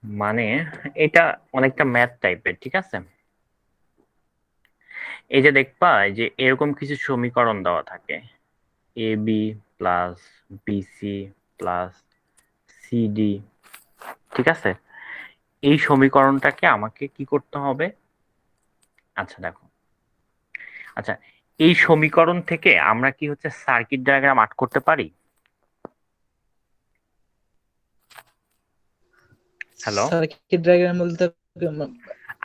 মানে এটা অনেকটা ম্যাথ টাইপের, ঠিক আছে। এই যে দেখবা, এই যে এরকম কিছু সমীকরণ দেওয়া থাকে, A B plus BC plus CD, ঠিক আছে। এই সমীকরণটাকে আমাকে কি করতে হবে? আচ্ছা দেখো, আচ্ছা, এই সমীকরণ থেকে আমরা কি হচ্ছে সার্কিট ডায়াগ্রাম আর্ট করতে পারি? হ্যালো, সার্কিট ডায়াগ্রাম বলতে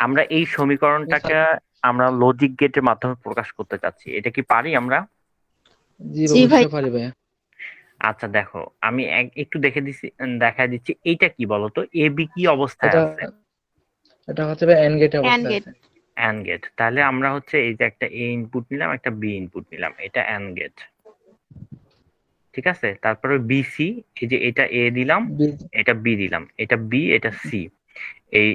আমরা এই সমীকরণটাকে আমরা লজিক গেটের মাধ্যমে প্রকাশ করতে চাচ্ছি, এটা কি পারি আমরা? জি জি ভাই। অবশ্যই পারি ভাইয়া। আচ্ছা দেখো, আমি একটু দেখা দিচ্ছি, এইটা কি বলতো, এ বি কি অবস্থায় এটা আছে? এটা হচ্ছে ভাই এন্ড গেট অ্যান্ড অবস্থা গেট। আছে। AND gate. তাহলে আমরা হচ্ছে এই যে একটা এ ইনপুট নিলাম, একটা বি ইনপুট নিলাম, এটা অ্যান্ড গেট, ঠিক আছে। তারপরে বিসি, এই যে এটা এ দিলাম, এটা বি দিলাম, এটা বি, এটা সি, এই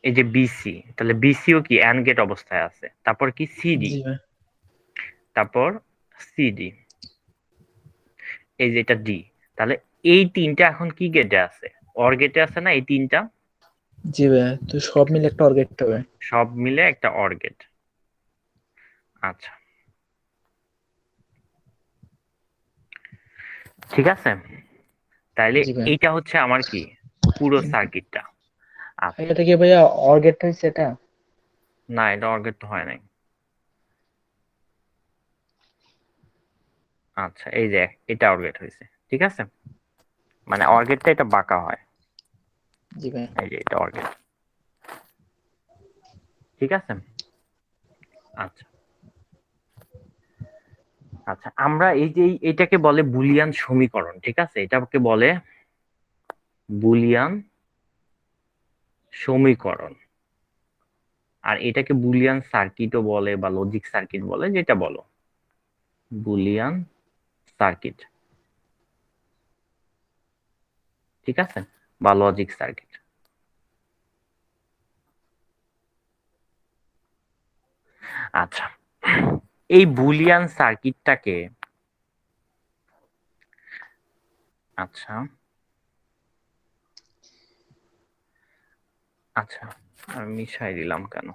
এই যে বিসি, তাহলে বিসিও কি অ্যান্ড গেট অবস্থায় আছে। তারপর কি সিডি, জি ভাই। তারপর সিডি, এই যে এটা ডি। তাহলে এই তিনটা এখন কি গেটে আছে? অর গেটে আছে না এই তিনটা? জি ভাইয়া, তো সব মিলে একটা অর্গেট হবে। সব মিলে একটা অর গেট। আচ্ছা, ঠিক আছে। তাইলে জি ভাই। এইটা হচ্ছে আমার কি পুরো সার্কিটটা। আচ্ছা, এটা কি ভাইয়া অর্গেট হয়েছে এটা? না এটা অর গেট তো হয় নাই। আচ্ছা, এই যে এটা অর গেট হয়েছে, ঠিক আছে। মানে অর গেটটা এটা বাঁকা হয়, জি ভাই। এই যে এটা অর গেট, ঠিক আছে। আচ্ছা, আচ্ছা, আমরা এই যে এটাকে বলে বুলিয়ান সমীকরণ, ঠিক আছে, এটাকে বলে বুলিয়ান সমীকরণ। আর এটাকে বুলিয়ান সার্কিটও বলে বা লজিক সার্কিট বলে, যেটা বলো, বুলিয়ান সার্কিট, ঠিক আছে, বা লজিক সার্কিট। আচ্ছা, এই বুলিয়ান সার্কিটটাকে, আচ্ছা, আচ্ছা, আমি মিশাই দিলাম কেন?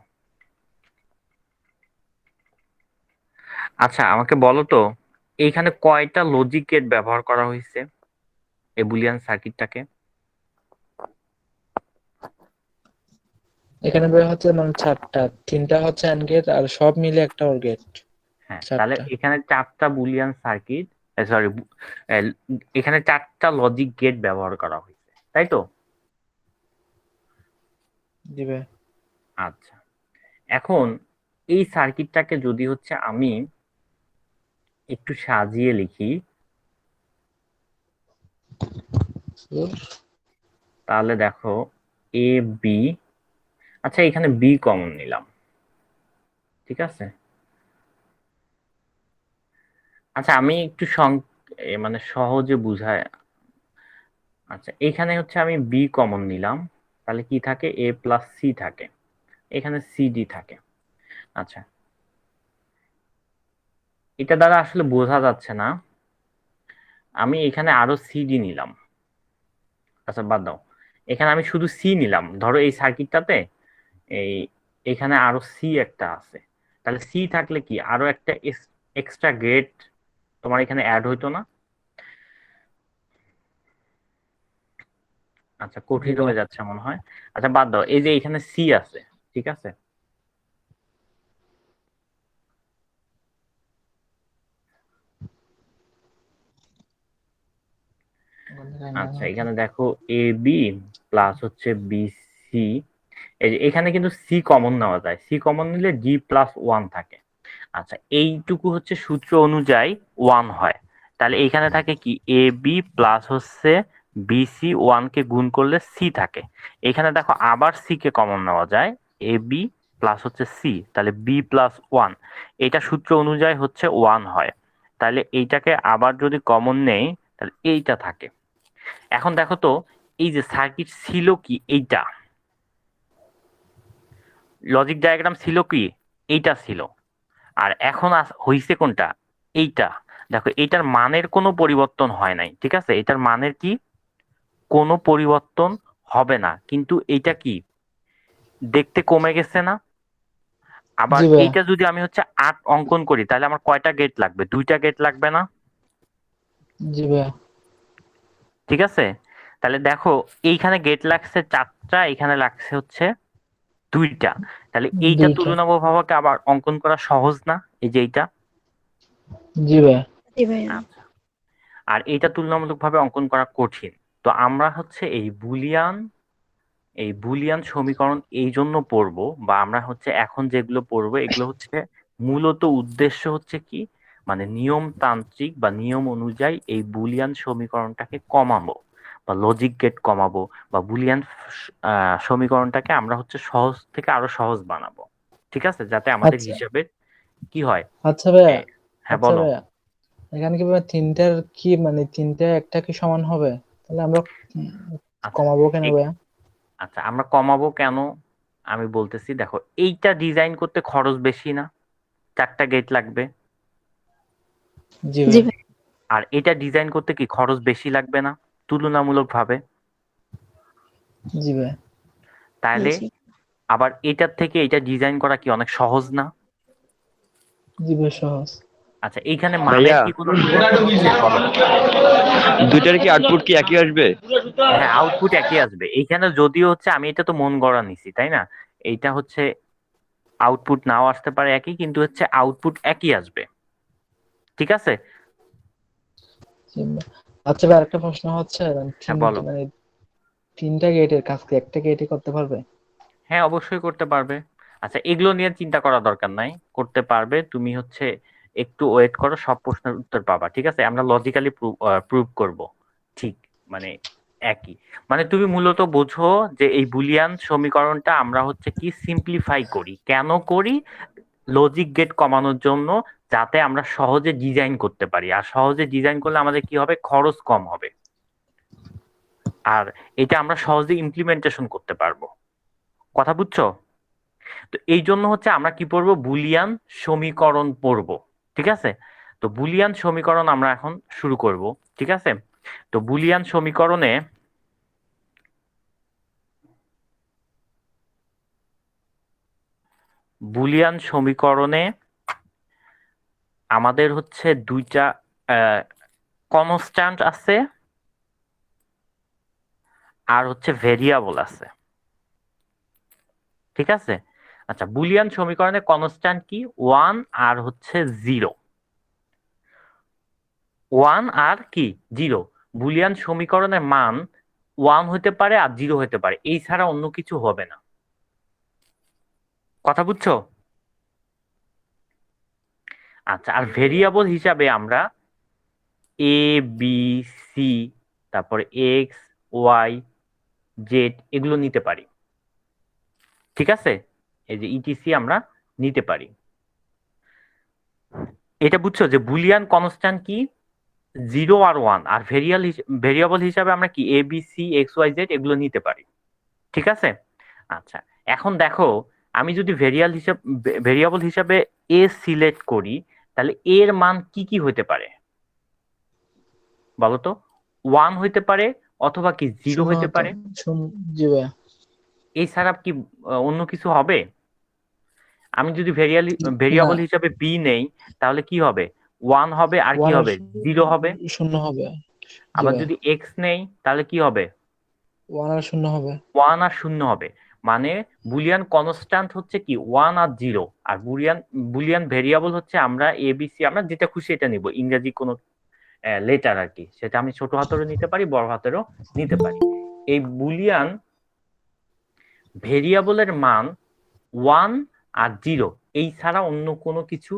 আচ্ছা, আমাকে বলো তো, এইখানে কয়টা লজিক গেট ব্যবহার করা হয়েছে এই বুলিয়ান সার্কিটটাকে? এখানে ভাইয়া হচ্ছে মানে চারটা, তিনটা হচ্ছে এন্ড গেট আর সব মিলে একটা অর্গেট। হ্যাঁ, তাহলে চারটা। এখানে চারটা বুলিয়ান সার্কিট, সরি, এখানে চারটা লজিক গেট ব্যবহার করা হয়েছে, তাই তো? জি ভাই। আচ্ছা, এখন এই সার্কিটটাকে যদি হচ্ছে আমি একটু সাজিয়ে লিখি, তাহলে দেখো, এ বি, আচ্ছা এখানে বি কমন নিলাম, ঠিক আছে। আচ্ছা, আমি একটু মানে সহজে বুঝায়, আচ্ছা এখানে হচ্ছে আমি বি কমন নিলাম, তাহলে কি থাকে, এ প্লাস সি থাকে, এখানে সিডি থাকে। আচ্ছা, এটা দ্বারা আসলে বোঝা যাচ্ছে না, আমি এখানে আরো সিডি নিলাম। আচ্ছা বাদ দাও, এখানে আমি শুধু সি নিলাম, ধরো এই সার্কিটটাতে এই এখানে আরো সি একটা আছে, তাহলে সি থাকলে কি আরো একটা এক্সট্রা গেট তোমার এখানে অ্যাড হইতো না? আচ্ছা, জি কঠিন ভাই। হয়ে যাচ্ছে মনে হয়। আচ্ছা বাদ দাও, এই যে এখানে সি আছে, ঠিক আছে। আচ্ছা, এখানে দেখো, এ বি প্লাস হচ্ছে বি সি, এই যে এখানে কিন্তু সি কমন নেওয়া যায়, সি কমন নিলে ডি প্লাস ওয়ান থাকে। আচ্ছা, এইটুকু হচ্ছে সূত্র অনুযায়ী ওয়ান হয়। তাহলে এখানে থাকে কি, এ বি প্লাস হচ্ছে বিসি, ওয়ান কে গুণ করলে সি থাকে। এখানে দেখো আবার সি কে কমন নেওয়া যায়, এ বি প্লাস হচ্ছে সি, তাহলে বি প্লাস ওয়ান, এটা সূত্র অনুযায়ী হচ্ছে ওয়ান হয়। তাহলে এইটাকে আবার যদি কমন নেই, তাহলে এইটা থাকে। এখন দেখো তো, এই যে সার্কিট ছিল কি এইটা, লজিক ডায়াগ্রাম ছিল কি এইটা ছিল, আর এখন হইছে কোনটা, এইটা। দেখো এটার মানের কোনো পরিবর্তন হয় নাই, ঠিক আছে, এটার মানের কি কোনো পরিবর্তন হবে না, কিন্তু এইটা কি দেখতে কমে গেছে না? আবার জি ভাইয়া। এইটা যদি আমি হচ্ছে 8 অঙ্কন করি তাহলে আমার কয়টা গেট লাগবে? 2টা গেট লাগবে না? জি ভাইয়া। ঠিক আছে, তাহলে দেখো এইখানে গেট লাগছে 4টা, এখানে লাগছে হচ্ছে 2টা। তাহলে এইটা 2টা। তুলনামূলকভাবে আবার অঙ্কন করা সহজ না, এই যে এইটা। জি ভাইয়া। জি ভাইয়া। আচ্ছা, আর এইটা তুলনামূলকভাবে অঙ্কন করা কঠিন। তো আমরা হচ্ছে এই বুলিয়ান সমীকরণ এই জন্য পড়বো, বা আমরা হচ্ছে এখন যেগুলো পড়বো এগুলো হচ্ছে মূলত উদ্দেশ্য হচ্ছে কি, মানে নিয়মতান্ত্রিক বা নিয়ম অনুযায়ী এই বুলিয়ান সমীকরণটাকে কমাবো, বা লজিক গেট কমাবো, বা বুলিয়ান সমীকরণটাকে আমরা হচ্ছে সহজ থেকে আরো সহজ বানাবো। ঠিক আছে, যাতে আমাদের আচ্ছা হিসাবে কি হয়। আচ্ছা ভাইয়া। এ, হ্যাঁ আচ্ছা বলো। ভাইয়া, এখানে কি ভাইয়া তিনটার কি মানে তিনটা একটা কি সমান হবে? তাহলে আমরা উম, আচ্ছা, কমাবো কেন এই ভাইয়া? আচ্ছা আমরা কমাবো কেন আমি বলতেছি, দেখো এইটা ডিজাইন করতে খরচ বেশি না, 4টা গেট লাগবে। জি জি ভাইয়া। ভাইয়া। আর এটা ডিজাইন করতে কি খরচ বেশি লাগবে না তুলনামূলকভাবে? জি ভাইয়া। তাহলে জি আবার এটার থেকে এটা ডিজাইন করা কি অনেক সহজ না? জি ভাইয়া, সহজ। আচ্ছা, এইখানে মানের ভাইয়া, কি কোনো পরিবর্তন হচ্ছে বলো? দুইটার কি আউটপুট কি একই আসবে? হ্যাঁ, আউটপুট একই আসবে। এইখানে যদিও হচ্ছে আমি এটা তো মন গড়া নিছি, তাই না? এইটা হচ্ছে আউটপুট নাও আসতে পারে একই, কিন্তু হচ্ছে আউটপুট একই আসবে। ঠিক আছে। জি ভাইয়া। আচ্ছা ভাই, আরেকটা প্রশ্ন হচ্ছে হ্যাঁ বলো। মানে তিনটা গেটের কাজ কি একটা গেটে করতে পারবে? হ্যাঁ, অবশ্যই করতে পারবে। আচ্ছা, এগুলো নিয়ে চিন্তা করার দরকার নাই, করতে পারবে। তুমি হচ্ছে একটু ওয়েট করো, সব প্রশ্নের উত্তর পাবা। ঠিক আছে, আমরা লজিক্যালি প্রুভ করব। ঠিক, মানে একই। মানে তুমি মূলত বোঝো যে এই বুলিয়ান সমীকরণটা আমরা হচ্ছে কি সিম্পলিফাই করি, কেন করি? লজিক গেট কমানোর জন্য, যাতে আমরা সহজে ডিজাইন করতে পারি। আর সহজে ডিজাইন করলে আমাদের কি হবে? খরচ কম হবে। আর এটা আমরা সহজে ইমপ্লিমেন্টেশন করতে পারবো। কথা বুঝছো? তো এই জন্য হচ্ছে আমরা কি পড়বো? বুলিয়ান সমীকরণ পড়বো। ঠিক আছে, তো বুলিয়ান সমীকরণ আমরা এখন শুরু করব। ঠিক আছে, তো বুলিয়ান সমীকরণে আমাদের হচ্ছে 2টা কনস্ট্যান্ট আছে, আর হচ্ছে ভেরিয়েবল আছে। ঠিক আছে, আচ্ছা, বুলিয়ান সমীকরণে কনস্ট্যান্ট কি? 1 আর হচ্ছে 0। 1 আর কি? 0। বুলিয়ান সমীকরণের মান 1 হতে পারে আর 0 হতে পারে, এই ছাড়া অন্য কিছু হবে না। কথা বুঝছো? আচ্ছা, আর ভেরিয়েবল হিসাবে আমরা এ, বি, সি, তারপরে এক্স, ওয়াই, জেড এগুলো নিতে পারি। ঠিক আছে, এই যে ইটিসি আমরা নিতে পারি। এটা বুঝছো যে বুলিয়ান কনস্ট্যান্ট কি? 0 আর 1। আর ভেরিয়েবল হিসাবে আমরা কি A, B, C, X, Y, Z এগুলো নিতে পারি। ঠিক আছে, আচ্ছা, এখন দেখো, আমি যদি ভেরিয়েবল হিসাবে এ সিলেক্ট করি, তাহলে এর মান কি কি হতে পারে বলো তো? 1 হইতে পারে, অথবা কি 0 শূন্য হইতে হতো। পারে। জি ভাইয়া। এছাড়া কি অন্য কিছু হবে? আমি যদি না, ভেরিয়েবল হিসাবে বি নেই, তাহলে কি হবে? 1 হবে, আর কি ওয়ান আর হবে? 0 হবে। শূন্য হবে। জি আবার ভাইয়া। যদি এক্স নেই, তাহলে কি হবে? ওয়ান আর শূন্য হবে। 1 আর 0 হবে। মানে বুলিয়ান কনস্ট্যান্ট হচ্ছে কি 1 আর 0। আর বুলিয়ান বুলিয়ান ভেরিয়েবল হচ্ছে আমরা এবিসি, আমরা যেটা খুশি এটা নিব, ইংরেজি কোনো লেটার আর কি, সেটা আমি ছোট হাতেরও নিতে পারি, বড় হাতেরও নিতে পারি। এই বুলিয়ান ভেরিয়েবলের মান 1 আর 0, এই ছাড়া অন্য কোনো কিছু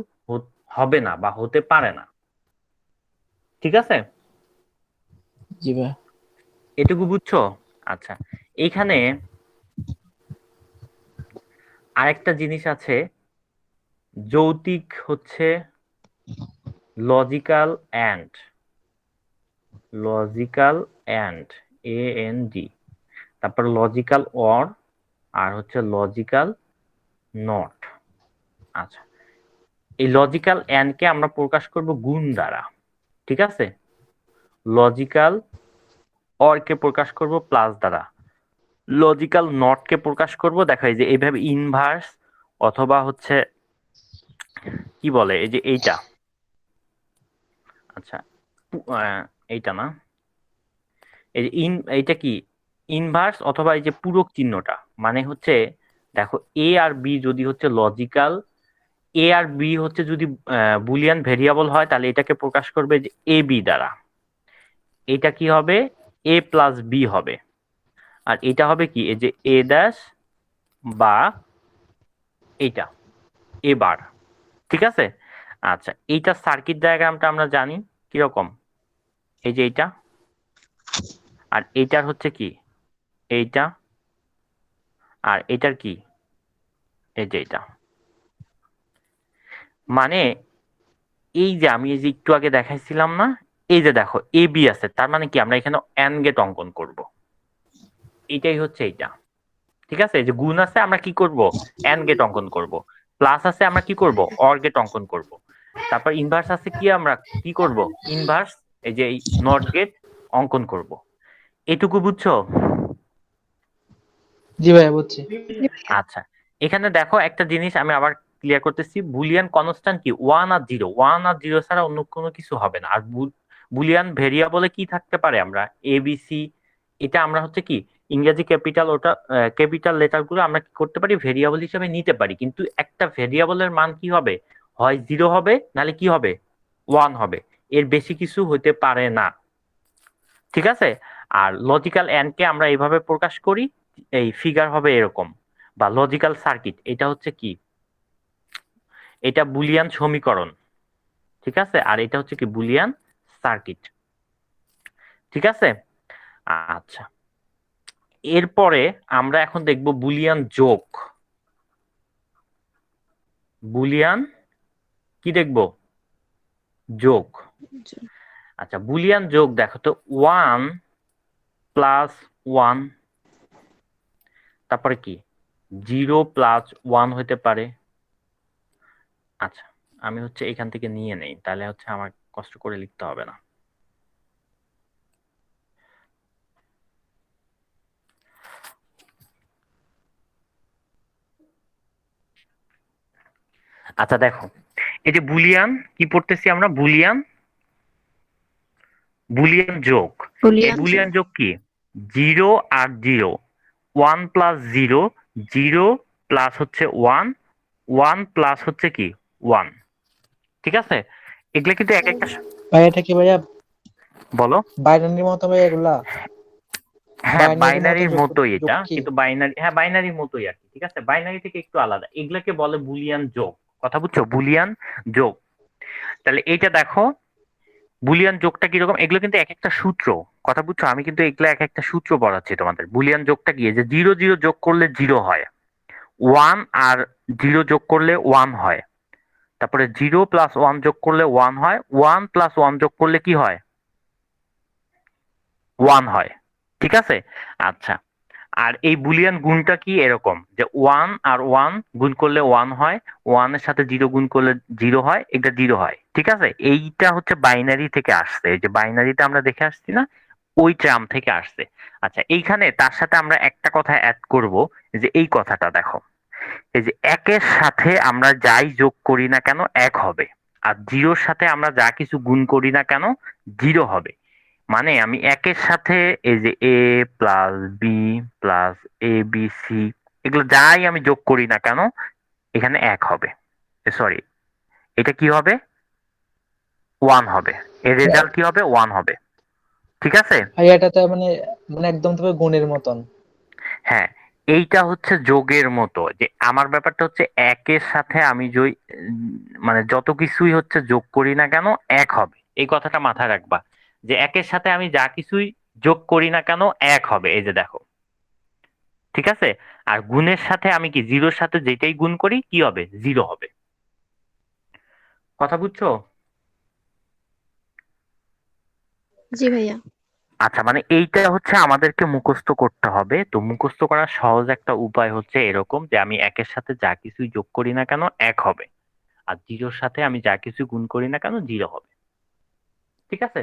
হবে না বা হতে পারে না। ঠিক আছে, জি ভাইয়া। এটুকু বুঝছো? আচ্ছা, এইখানে আরেকটা জিনিস আছে, যৌতিক হচ্ছে logical and, logical and, AND, তারপর লজিক্যাল অর, আর হচ্ছে লজিক্যাল নট। আচ্ছা, এই লজিক্যাল অ্যান্ড কে আমরা প্রকাশ করব গুণ দ্বারা। ঠিক আছে, লজিক্যাল অর কে প্রকাশ করব প্লাস দ্বারা। লজিক্যাল নটকে প্রকাশ করব, দেখো এই যে এইভাবে ইনভার্স, অথবা হচ্ছে কি বলে এই যে এইটা, আচ্ছা এইটা না, এই যে এইটা কি ইনভার্স, অথবা এই যে পূরক চিহ্নটা, মানে হচ্ছে দেখো এ আর বি যদি হচ্ছে লজিক্যাল, এ আর বি হচ্ছে যদি বুলিয়ান ভেরিয়েবল হয়, তাহলে এটাকে প্রকাশ করবে যে এ বি দ্বারা। এটা কি হবে, এ প্লাস বি হবে। আর এটা হবে কি এই যে এ ড্যাশ বা এইটা এ বার। ঠিক আছে। আচ্ছা, এইটা সার্কিট ডায়াগ্রামটা আমরা জানি কিরকম, এই যে এইটা, আর এইটার হচ্ছে কি এইটা, আর এটার কি এই যে এইটা। মানে এই যে আমি এই যে একটু আগে দেখাইছিলাম না, এই যে দেখো এ বি আছে, তার মানে কি আমরা এখানে এন গেট অঙ্কন করব। এটাই হচ্ছে এইটা। ঠিক আছে, এই যে গুণ আছে আমরা কি করব, এন গেট অঙ্কন করব। প্লাস আছে আমরা কি করব, অর গেট অঙ্কন করব। তারপর ইনভার্স আছে কি আমরা কি করব, ইনভার্স এই যে এই নট গেট অঙ্কন করব। এটুকু বুঝছো? জি ভাইয়া বুঝছি। আচ্ছা, এখানে দেখো একটা জিনিস আমি আবার ক্লিয়ার করতেছি, বুলিয়ান কনস্ট্যান্ট কি ওয়ান আর জিরো, ওয়ান আর জিরো ছাড়া অন্য কোনো কিছু হবে না। আর বুলিয়ান ভেরিয়েবলে কি থাকতে পারে, আমরা এবিসি, এটা আমরা হচ্ছে কি ইংরেজি ক্যাপিটাল, ওটা ক্যাপিটাল লেটার গুলো আমরা কি করতে পারি ভেরিয়েবল হিসেবে নিতে পারি, কিন্তু একটা ভেরিয়েবলের মান কি হবে, হয় জিরো হবে, নাহলে কি হবে ওয়ান হবে, এর বেশি কিছু হতে পারে না। ঠিক আছে। আর লজিক্যাল এন্ড কে আমরা এইভাবে প্রকাশ করি, এই ফিগার হবে এরকম, বা লজিক্যাল সার্কিট, এটা হচ্ছে কি এটা বুলিয়ান সমীকরণ। ঠিক আছে, আর এটা হচ্ছে কি বুলিয়ান সার্কিট। ঠিক আছে। আচ্ছা, এরপরে আমরা এখন দেখব বুলিয়ান যোগ। বুলিয়ান কি দেখব, যোগ। আচ্ছা, বুলিয়ান যোগ দেখো তো, ওয়ান প্লাস ওয়ান, তারপরে কি জিরো প্লাস ওয়ান হতে পারে। আচ্ছা, আমি হচ্ছে এখান থেকে নিয়ে নেই, তাহলে হচ্ছে আমার কষ্ট করে লিখতে হবে না। আচ্ছা দেখো, এই যে বুলিয়ান কি পড়তেছি আমরা, বুলিয়ান বুলিয়ান যোগ। এই বুলিয়ান যোগ। বুলিয়ান যোগ কি, জিরো আর zero, one plus zero, zero plus হচ্ছে ওয়ান, ওয়ান প্লাস হচ্ছে কি ওয়ান। ঠিক আছে, এগুলা কিন্তু এক একটা ভাই এটা কি ভাইয়া বলো। বাইনারির মতো ভাই এগুলা? হ্যাঁ, বাইনারির মতো বাইনারির মতোই যোগ এটা, কি? কিন্তু বাইনারি, হ্যাঁ বাইনারির মতোই আর কি। ঠিক আছে, বাইনারি থেকে একটু আলাদা, এগুলাকে বলে বুলিয়ান যোগ। কথা বুঝছো, বুলিয়ান যোগ। তাহলে এইটা দেখো, বুলিয়ান যোগটা কিরকম, এগুলো কিন্তু এক একটা সূত্র। কথা বুঝছো, আমি কিন্তু এগুলো এক একটা সূত্র পড়াচ্ছি তোমাদের। বুলিয়ান যোগটা কি, যে জিরো জিরো যোগ করলে জিরো হয়, ওয়ান আর জিরো যোগ করলে ওয়ান হয়, তারপরে জিরো প্লাস ওয়ান যোগ করলে ওয়ান হয়, ওয়ান প্লাস ওয়ান যোগ করলে কি হয়, ওয়ান হয়। ঠিক আছে। আচ্ছা, আর এই বুলিয়ান গুণটা কি এরকম, যে ওয়ান আর ওয়ান গুণ করলে ওয়ান হয়, ওয়ানের সাথে জিরো গুণ করলে জিরো হয়, এটা জিরো হয়। ঠিক আছে, এইটা হচ্ছে বাইনারি থেকে আসছে, এই যে বাইনারিটা আমরা দেখে আসছি না, ওই ট্রাম থেকে আসছে। আচ্ছা, এইখানে তার সাথে আমরা একটা কথা অ্যাড করব, যে এই কথাটা দেখো, এই যে একের সাথে আমরা যাই যোগ করি না কেন এক হবে, আর জিরোর সাথে আমরা যা কিছু গুণ করি না কেন জিরো হবে। মানে আমি একের সাথে এই যে A plus B plus A B C, এগুলো যাই আমি যোগ করি না কেন এখানে এক হবে, সরি এটা কি হবে, ওয়ান হবে, এর রেজাল্ট কি হবে, ওয়ান হবে। ঠিক আছে। ভাই এটা তো মানে মানে একদম তবে গুণের মতন। হ্যাঁ, এইটা হচ্ছে যোগের মতো, যে আমার ব্যাপারটা হচ্ছে একের সাথে আমি মানে যত কিছুই হচ্ছে যোগ করি না কেন এক হবে, এই কথাটা মাথায় রাখবা, যে একের সাথে আমি যা কিছুই যোগ করি না কেন এক হবে, এই যে দেখো। ঠিক আছে। আর গুণের সাথে আমি কি জিরোর সাথে যেটাই গুণ করি কি হবে, জিরো হবে। কথা বুঝছো? জি ভাইয়া। আচ্ছা, মানে এইটা হচ্ছে আমাদেরকে মুখস্থ করতে হবে। তো মুখস্থ করার সহজ একটা উপায় হচ্ছে এরকম, যে আমি একের সাথে যা কিছুই যোগ করি না কেন এক হবে, আর জিরোর সাথে আমি যা কিছু গুণ করি না কেন জিরো হবে। ঠিক আছে,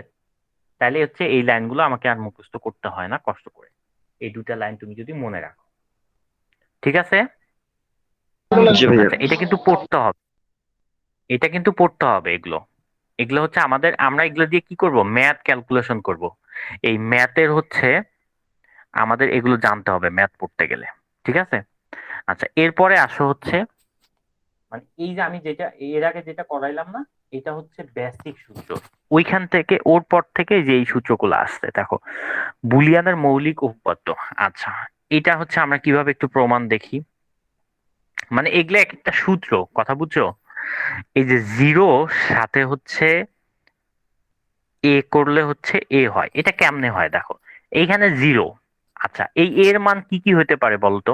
তাহলে হচ্ছে এই লাইনগুলো আমাকে আর মুখস্থ করতে হয় না কষ্ট করে। এই দুটা লাইন তুমি যদি মনে রাখো, ঠিক আছে? জি ভাইয়া। আচ্ছা, এটা কিন্তু পড়তে হবে, এটা কিন্তু পড়তে হবে। এগুলো এগুলো হচ্ছে আমাদের, আমরা এগুলো দিয়ে কি করব, ম্যাথ ক্যালকুলেশন করব। এই ম্যাথের হচ্ছে আমাদের এগুলো জানতে হবে ম্যাথ পড়তে গেলে, ঠিক আছে? আচ্ছা, এরপরে আসো হচ্ছে, মানে এই যে আমি যেটা এর আগে যেটা করাইলাম না, এটা হচ্ছে বেসিক সূত্র। ওইখান থেকে ওর পর থেকে যে এই সূত্রগুলো আসছে, দেখো, বুলিয়ানের মৌলিক উপপাদ্য। আচ্ছা, এটা হচ্ছে আমরা কিভাবে একটু প্রমাণ দেখি। মানে এগুলো এক একটা সূত্র, কথা বুঝছো? এই যে জিরো সাথে হচ্ছে এ করলে হচ্ছে এ হয়, এটা কেমনে হয় দেখো, এইখানে জিরো। আচ্ছা, এই এর মান কি কি হতে পারে বলতো?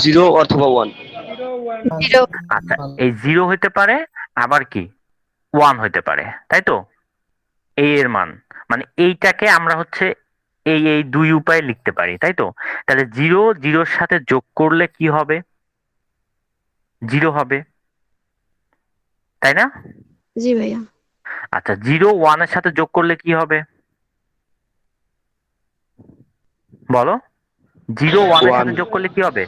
0 অথবা 1। জিরো। আচ্ছা, এই জিরো হতে পারে, আবার কি ওয়ান হতে পারে, তাই তো? এই এর মান, মানে এইটাকে আমরা হচ্ছে এই এই দুই উপায়ে লিখতে পারি, তাই তো? তাহলে জিরো জিরোর সাথে যোগ করলে কি হবে? জিরো হবে, তাই না? জি ভাইয়া। আচ্ছা, জিরো ওয়ানের সাথে যোগ করলে কি হবে বলো? জিরো ওয়ানের 1। সাথে যোগ করলে কি হবে?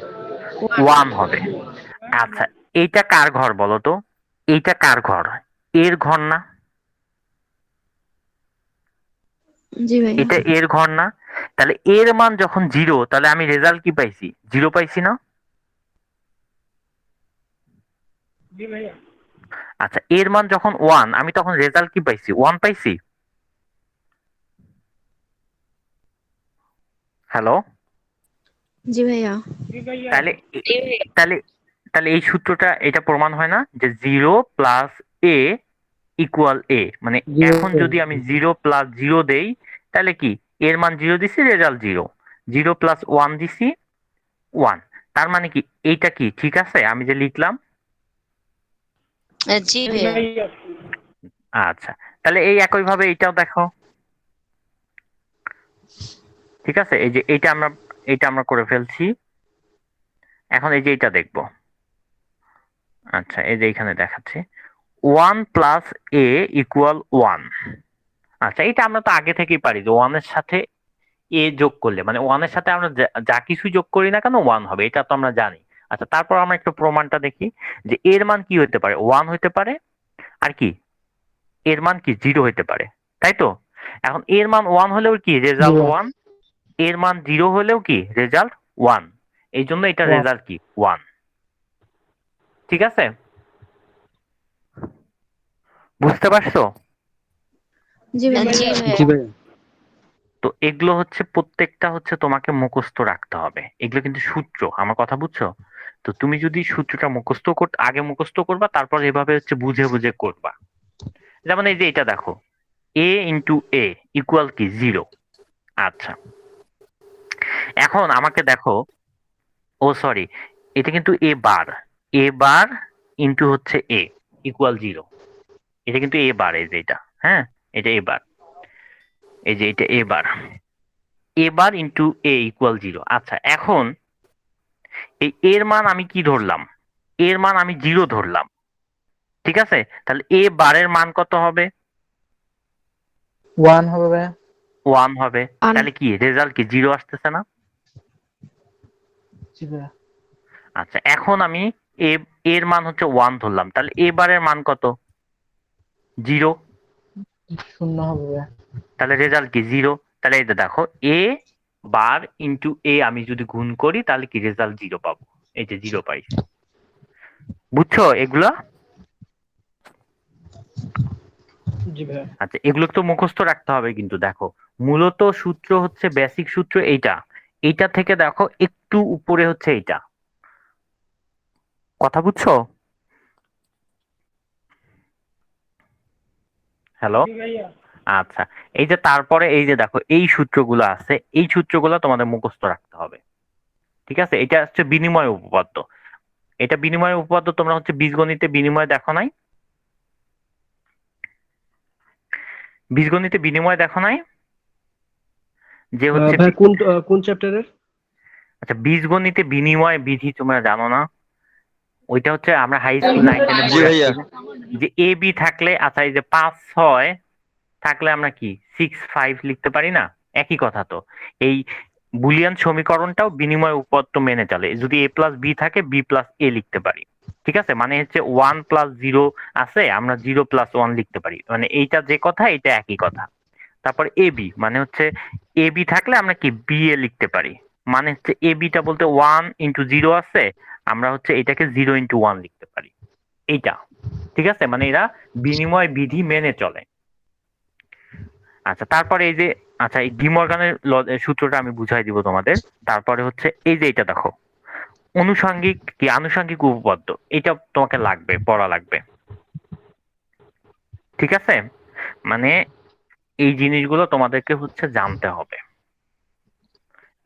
ওয়ান হবে। আচ্ছা, এইটা কার ঘর বলো তো? এইটা কার ঘর? এর ঘর না? জি ভাইয়া। এটা এর ঘর না? তাহলে এর মান যখন জিরো, তাহলে আমি রেজাল্ট কি পাইছি? জিরো পাইছি না? আচ্ছা, এর মান যখন ওয়ান, আমি তখন রেজাল্ট কি পাইছি? ওয়ান পাইছি। হ্যালো? জি ভাইয়া। তাহলে তাহলে তাহলে এই সূত্রটা এটা প্রমাণ হয় না যে জিরো প্লাস এ ইকুয়াল এ, মানে এখন যদি আমি জিরো প্লাস জিরো দেই, তাহলে কি, এর মান জিরো দিছি, result zero. Zero plus one দিছি, ওয়ান। তার মানে কি এইটা কি ঠিক আছে আমি যে লিখলাম? জি ভাইয়া। আচ্ছা, তাহলে এই একই ভাবে এইটাও দেখো, ঠিক আছে? এই যে এইটা আমরা করে ফেলছি। এখন এই যে এইটা দেখবো। আচ্ছা, এই যে এখানে দেখাচ্ছে ওয়ান প্লাস এ ইকুয়াল ওয়ান। আচ্ছা, এটা আমরা তো আগে থেকেই পারি যে ওয়ানের সাথে এ যোগ করলে, মানে ওয়ানের সাথে আমরা যা কিছু যোগ করি না কেন ওয়ান হবে, এটা তো আমরা জানি। আচ্ছা, তারপর আমরা একটু প্রমাণটা দেখি যে এর মান কি হতে পারে, ওয়ান হতে পারে, আর কি এর মান কি জিরো হতে পারে, তাই তো? এখন এর মান ওয়ান হলেও কি রেজাল্ট ওয়ান, এর মান জিরো হলেও কি রেজাল্ট ওয়ান। এই জন্য এটা রেজাল্ট কি ওয়ান, ঠিক আছে? বুঝতে পারছো? জি ভাইয়া। জি জি ভাইয়া। ভাইয়া। তো এগুলো হচ্ছে প্রত্যেকটা হচ্ছে তোমাকে মুখস্থ রাখতে হবে, এগুলো কিন্তু সূত্র, আমার কথা বুঝছো? তো তুমি যদি সূত্রটা আগে মুখস্থ করবা, তারপর এভাবে হচ্ছে বুঝে বুঝে করবা। যেমন এই যে এটা দেখো, এ ইন্টু এ ইকুয়াল কি জিরো। আচ্ছা, এখন আমাকে দেখো, ও সরি, এটা কিন্তু এ বার ইন্টু হচ্ছে এ ইকুয়াল জিরো। এটা কিন্তু এ বার, এই যে এটা, হ্যাঁ, এটা এ বার, এই যে এটা এ বার ইন্টু এ ইকুয়াল জিরো। আচ্ছা, এখন এই এর মান আমি কি ধরলাম? এর মান আমি জিরো ধরলাম, ঠিক আছে? তাহলে এ বারের মান কত হবে? ওয়ান হবে ভাইয়া। ওয়ান হবে। আর তাহলে কি রেজাল্ট কি জিরো আসতেছে না? জি ভাইয়া। আচ্ছা, এখন আমি এ এর মান হচ্ছে ওয়ান ধরলাম, তাহলে এ বারের মান কত? জিরো। শূন্য হবে ভাইয়া। তাহলে রেজাল্ট কি জিরো। তাহলে এই যে দেখো, এ বার ইন্টু এ আমি যদি গুণ করি, তাহলে কি রেজাল্ট জিরো পাবো। এই যে জিরো পাইছি। বুঝছো এগুলা? জি ভাইয়া। আচ্ছা, এগুলো তো মুখস্থ রাখতে হবে কিন্তু। দেখো, মূলত সূত্র হচ্ছে বেসিক সূত্র এইটা, এইটা থেকে দেখো একটু উপরে হচ্ছে এইটা, কথা বুঝছো? হ্যালো? আচ্ছা, এই যে তারপরে এই যে দেখো এই সূত্রগুলো আছে, এই সূত্রগুলো তোমাদের মুখস্থ রাখতে হবে, ঠিক আছে? এটা হচ্ছে বিনিময় উপপাদ্য। এটা বিনিময় উপপাদ্য তোমরা হচ্ছে বীজগণিতে বিনিময় দেখো নাই? বীজগণিতে বিনিময় দেখো নাই যে হচ্ছে ভাই কোন চ্যাপ্টারের? আচ্ছা, বীজগণিতে বিনিময় বিধি তোমরা জানো না? ওইটা হচ্ছে আমরা হাই স্কুল 9-10 জি পড়ে ভাইয়া। আসছি না? যে এ বি থাকলে, আচ্ছা এই যে 5-6 থাকলে আমরা কি 6-5 লিখতে পারি না? একই কথা তো। এই বুলিয়ান সমীকরণটাও বিনিময় উপপাদ্য মেনে চলে। যদি এ প্লাস বি থাকে, বি প্লাস এ লিখতে পারি। ঠিক আছে, মানে হচ্ছে 1+0 আছে, আমরা 0+1 লিখতে পারি। মানে এইটা যে কথা, এটা একই কথা। তারপর এ বি মানে হচ্ছে এ বি থাকলে আমরা কি বি এ লিখতে পারি। মানে হচ্ছে এ বিটা বলতে 1 × 0 আছে, আমরা হচ্ছে এটাকে 0 × 1 লিখতে পারি। এইটা ঠিক আছে, মানে এরা বিনিময় বিধি মেনে চলে। আচ্ছা, তারপরে এই যে, আচ্ছা এই ডিমর্গানের সূত্রটা আমি বুঝাই দিব তোমাদের। তারপরে হচ্ছে এই যে এটা দেখো, অনুষঙ্গিক কি আনুষঙ্গিক উপপাদ্য, এটা তোমাকে লাগবে, পড়া লাগবে। ঠিক আছে, মানে এই জিনিসগুলো তোমাদেরকে হচ্ছে জানতে হবে।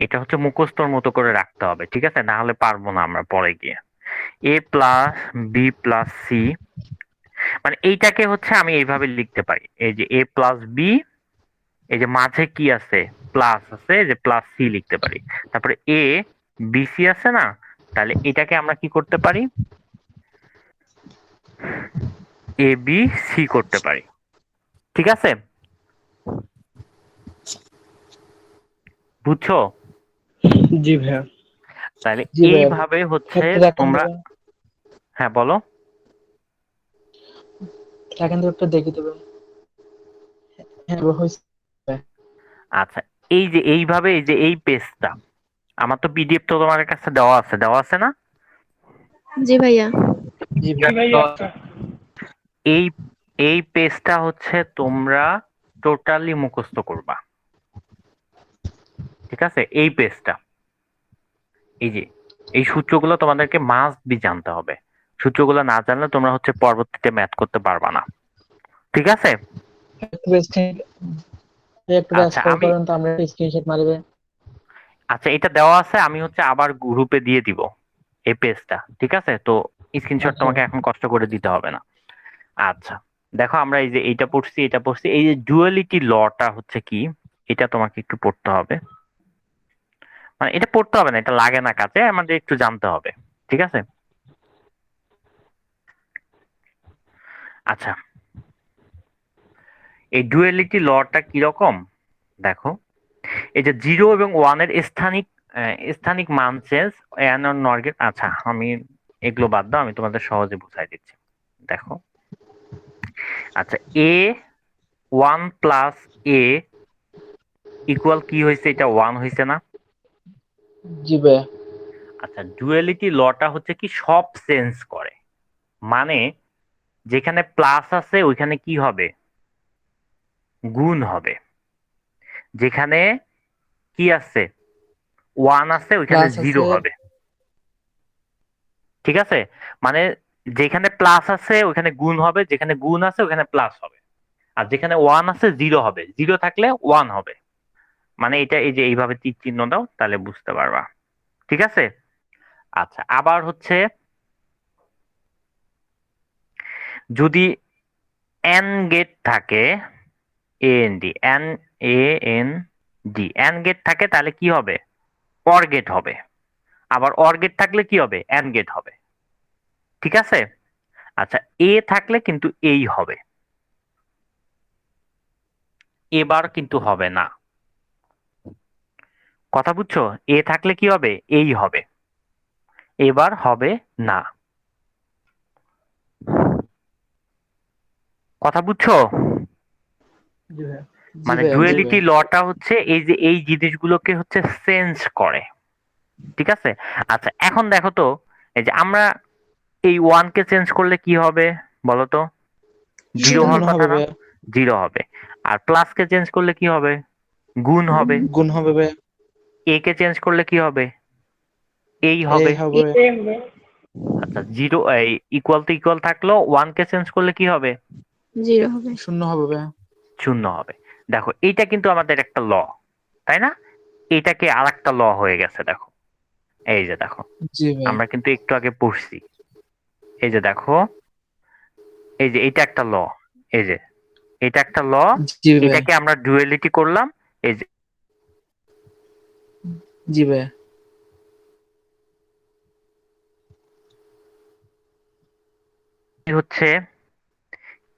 এটা হচ্ছে মুখস্থর মতো করে রাখতে হবে, ঠিক আছে, না হলে পারবো না আমরা পরে গিয়ে। এ প্লাস বি প্লাস সি, মানে এইটাকে হচ্ছে আমি এইভাবে লিখতে পারি, এই যে এ প্লাস বি, এই যে মাঝে কি আছে, প্লাস আছে, যে প্লাস সি লিখতে পারি। তারপরে এ বি সি আছে না, তাহলে এটাকে আমরা কি করতে পারি, এ বি সি করতে পারি। ঠিক আছে, বুঝছো? জি ভাইয়া। তাহলে জি ভাইয়া, এইভাবে হচ্ছে একটা দেখেন তোমরা, দেবে, হ্যাঁ বলো। দেখেন তো একটা দেখি দেবে। হ্যাঁ এবার হয়েছে। আচ্ছা, এই যে এইভাবে, এই যে এই পেজটা, আমার তো পিডিএফ তো তোমার কাছে দেওয়া আছে, দেওয়া আছে না? জি ভাইয়া। জি ভাইয়া। এই এই পেজটা হচ্ছে তোমরা টোটালি মুখস্থ করবা। ঠিক আছে, এই পেজটা, এই যে এই সূত্রগুলো তোমাদেরকে মাস্ট বি জানতে হবে। সূত্রগুলো না জানলে তোমরা হচ্ছে পরবর্তীতে ম্যাথ করতে পারবা না। ঠিক আছে। একটু একটু আচ্ছা ব্যস্ত আমি, করেন তো, আমরা স্ক্রিনশট মারবে। আচ্ছা এটা দেওয়া আছে, আমি হচ্ছে আবার গ্রুপে দিয়ে দিব এই পেজটা। ঠিক আছে, তো স্ক্রিনশট আচ্ছা তোমাকে এখন কষ্ট করে দিতে হবে না। আচ্ছা, দেখো আমরা এই যে এইটা পড়ছি, এটা পড়ছি, এই যে ডুয়ালিটি লটা হচ্ছে কি, এটা তোমাকে একটু পড়তে হবে। মানে এটা পড়তে হবে না, এটা লাগে না কাজে, আমাদের একটু জানতে হবে। ঠিক আছে। আচ্ছা, এই ডুয়ালিটি লটা কিরকম দেখো, এই যে 0 এবং 1 এর স্থানিক স্থানিক মান চেঞ্জ এন নর্গের। আচ্ছা আমি এগুলো বাদ দাও, আমি তোমাদের সহজে বুঝাই দিচ্ছি। দেখো, আচ্ছা এ 1+a ইকুয়াল কি হয়েছে, এটা 1 হয়েছে না? জি ভাইয়া। আচ্ছা, ডুয়ালিটি লটা হচ্ছে কি সব চেঞ্জ করে, মানে যেখানে প্লাস আছে ওইখানে কি হবে, গুণ হবে। যেখানে কি আছে, 1 আছে ওইখানে প্লাস 0 আছে। হবে। ঠিক আছে, মানে যেখানে প্লাস আছে ওখানে গুণ হবে, যেখানে গুণ আছে ওখানে প্লাস হবে, আর যেখানে 1 আছে 0 হবে, 0 থাকলে 1 হবে। মানে এটা এই যে এইভাবে তীর চিহ্ন দাও, তাহলে বুঝতে পারবা। ঠিক আছে। আচ্ছা, আবার হচ্ছে যদি এন গেট থাকে, A N D, N A N D, N gate থাকে তাহলে কি হবে, অর গেট হবে। আবার অর গেট থাকলে কি হবে, এন গেট হবে। ঠিক আছে। আচ্ছা, এ থাকলে কিন্তু এই হবে, এবার কিন্তু হবে না। কথা বুঝছো? এ থাকলে কি হবে, এই হবে, এবার হবে না। কথা বুঝছো? জি ভাইয়া। জি মানে ভাইয়া। জি ডুয়ালিটি ভাইয়া। লটা হচ্ছে এই যে এই জিনিসগুলোকে হচ্ছে চেঞ্জ করে। ঠিক আছে। আচ্ছা এখন দেখো তো, এই যে আমরা এই 1 কে চেঞ্জ করলে কি হবে বলো তো, 0 জিরো শূন্য হওয়ার হবে। কথা হবে না? ভাইয়া। 0 হবে। আর প্লাস কে চেঞ্জ করলে কি হবে, গুণ হবে। গুণ হবে ভাইয়া। এ কে চেঞ্জ করলে কি হবে, এই এই হবে। হবে। আচ্ছা, 0 ইকুয়াল টু ইকুয়াল থাকলো, 1 কে চেঞ্জ করলে কি হবে, জিরো হবে। শূন্য হবে ভাইয়া। 0 হবে। দেখো এইটা কিন্তু আমাদের একটা ল, তাই না? এটাকে আর একটা ল হয়ে গেছে দেখো, এই যে দেখো, জি ভাইয়া। আমরা কিন্তু একটু আগে পড়ছি। এই যে দেখো, এই যে এটা একটা ল, এই যে এটা একটা ল, জি ভাইয়া। এটাকে আমরা ডুয়ালিটি করলাম। এই যে জি ভাইয়া। হচ্ছে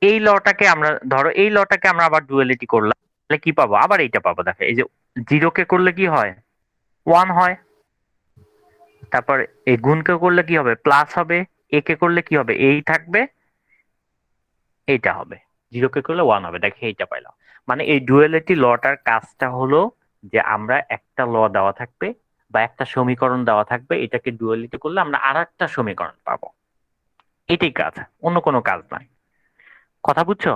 এই লটাকে আমরা, ধরো এই লটাকে আমরা আবার ডুয়ালিটি করলাম, তাহলে কি পাবো, আবার এইটা পাবো। দেখো এই যে জিরো কে করলে কি হয়? 1 হয়। তারপর এই গুণকে করলে কি হবে? প্লাস হবে। এ কে করলে কি হবে? এই থাকবে, এইটা হবে। জিরো কে করলে 1 হবে। দেখে এইটা পাইলাম। মানে এই ডুয়ালিটি লটার কাজটা হলো যে আমরা একটা ল দেওয়া থাকবে বা একটা সমীকরণ দেওয়া থাকবে, এটাকে ডুয়ালিটি করলে আমরা আরেকটা সমীকরণ পাবো। এটাই কাজ, অন্য কোনো কাজ নয়। কথা বুঝছো?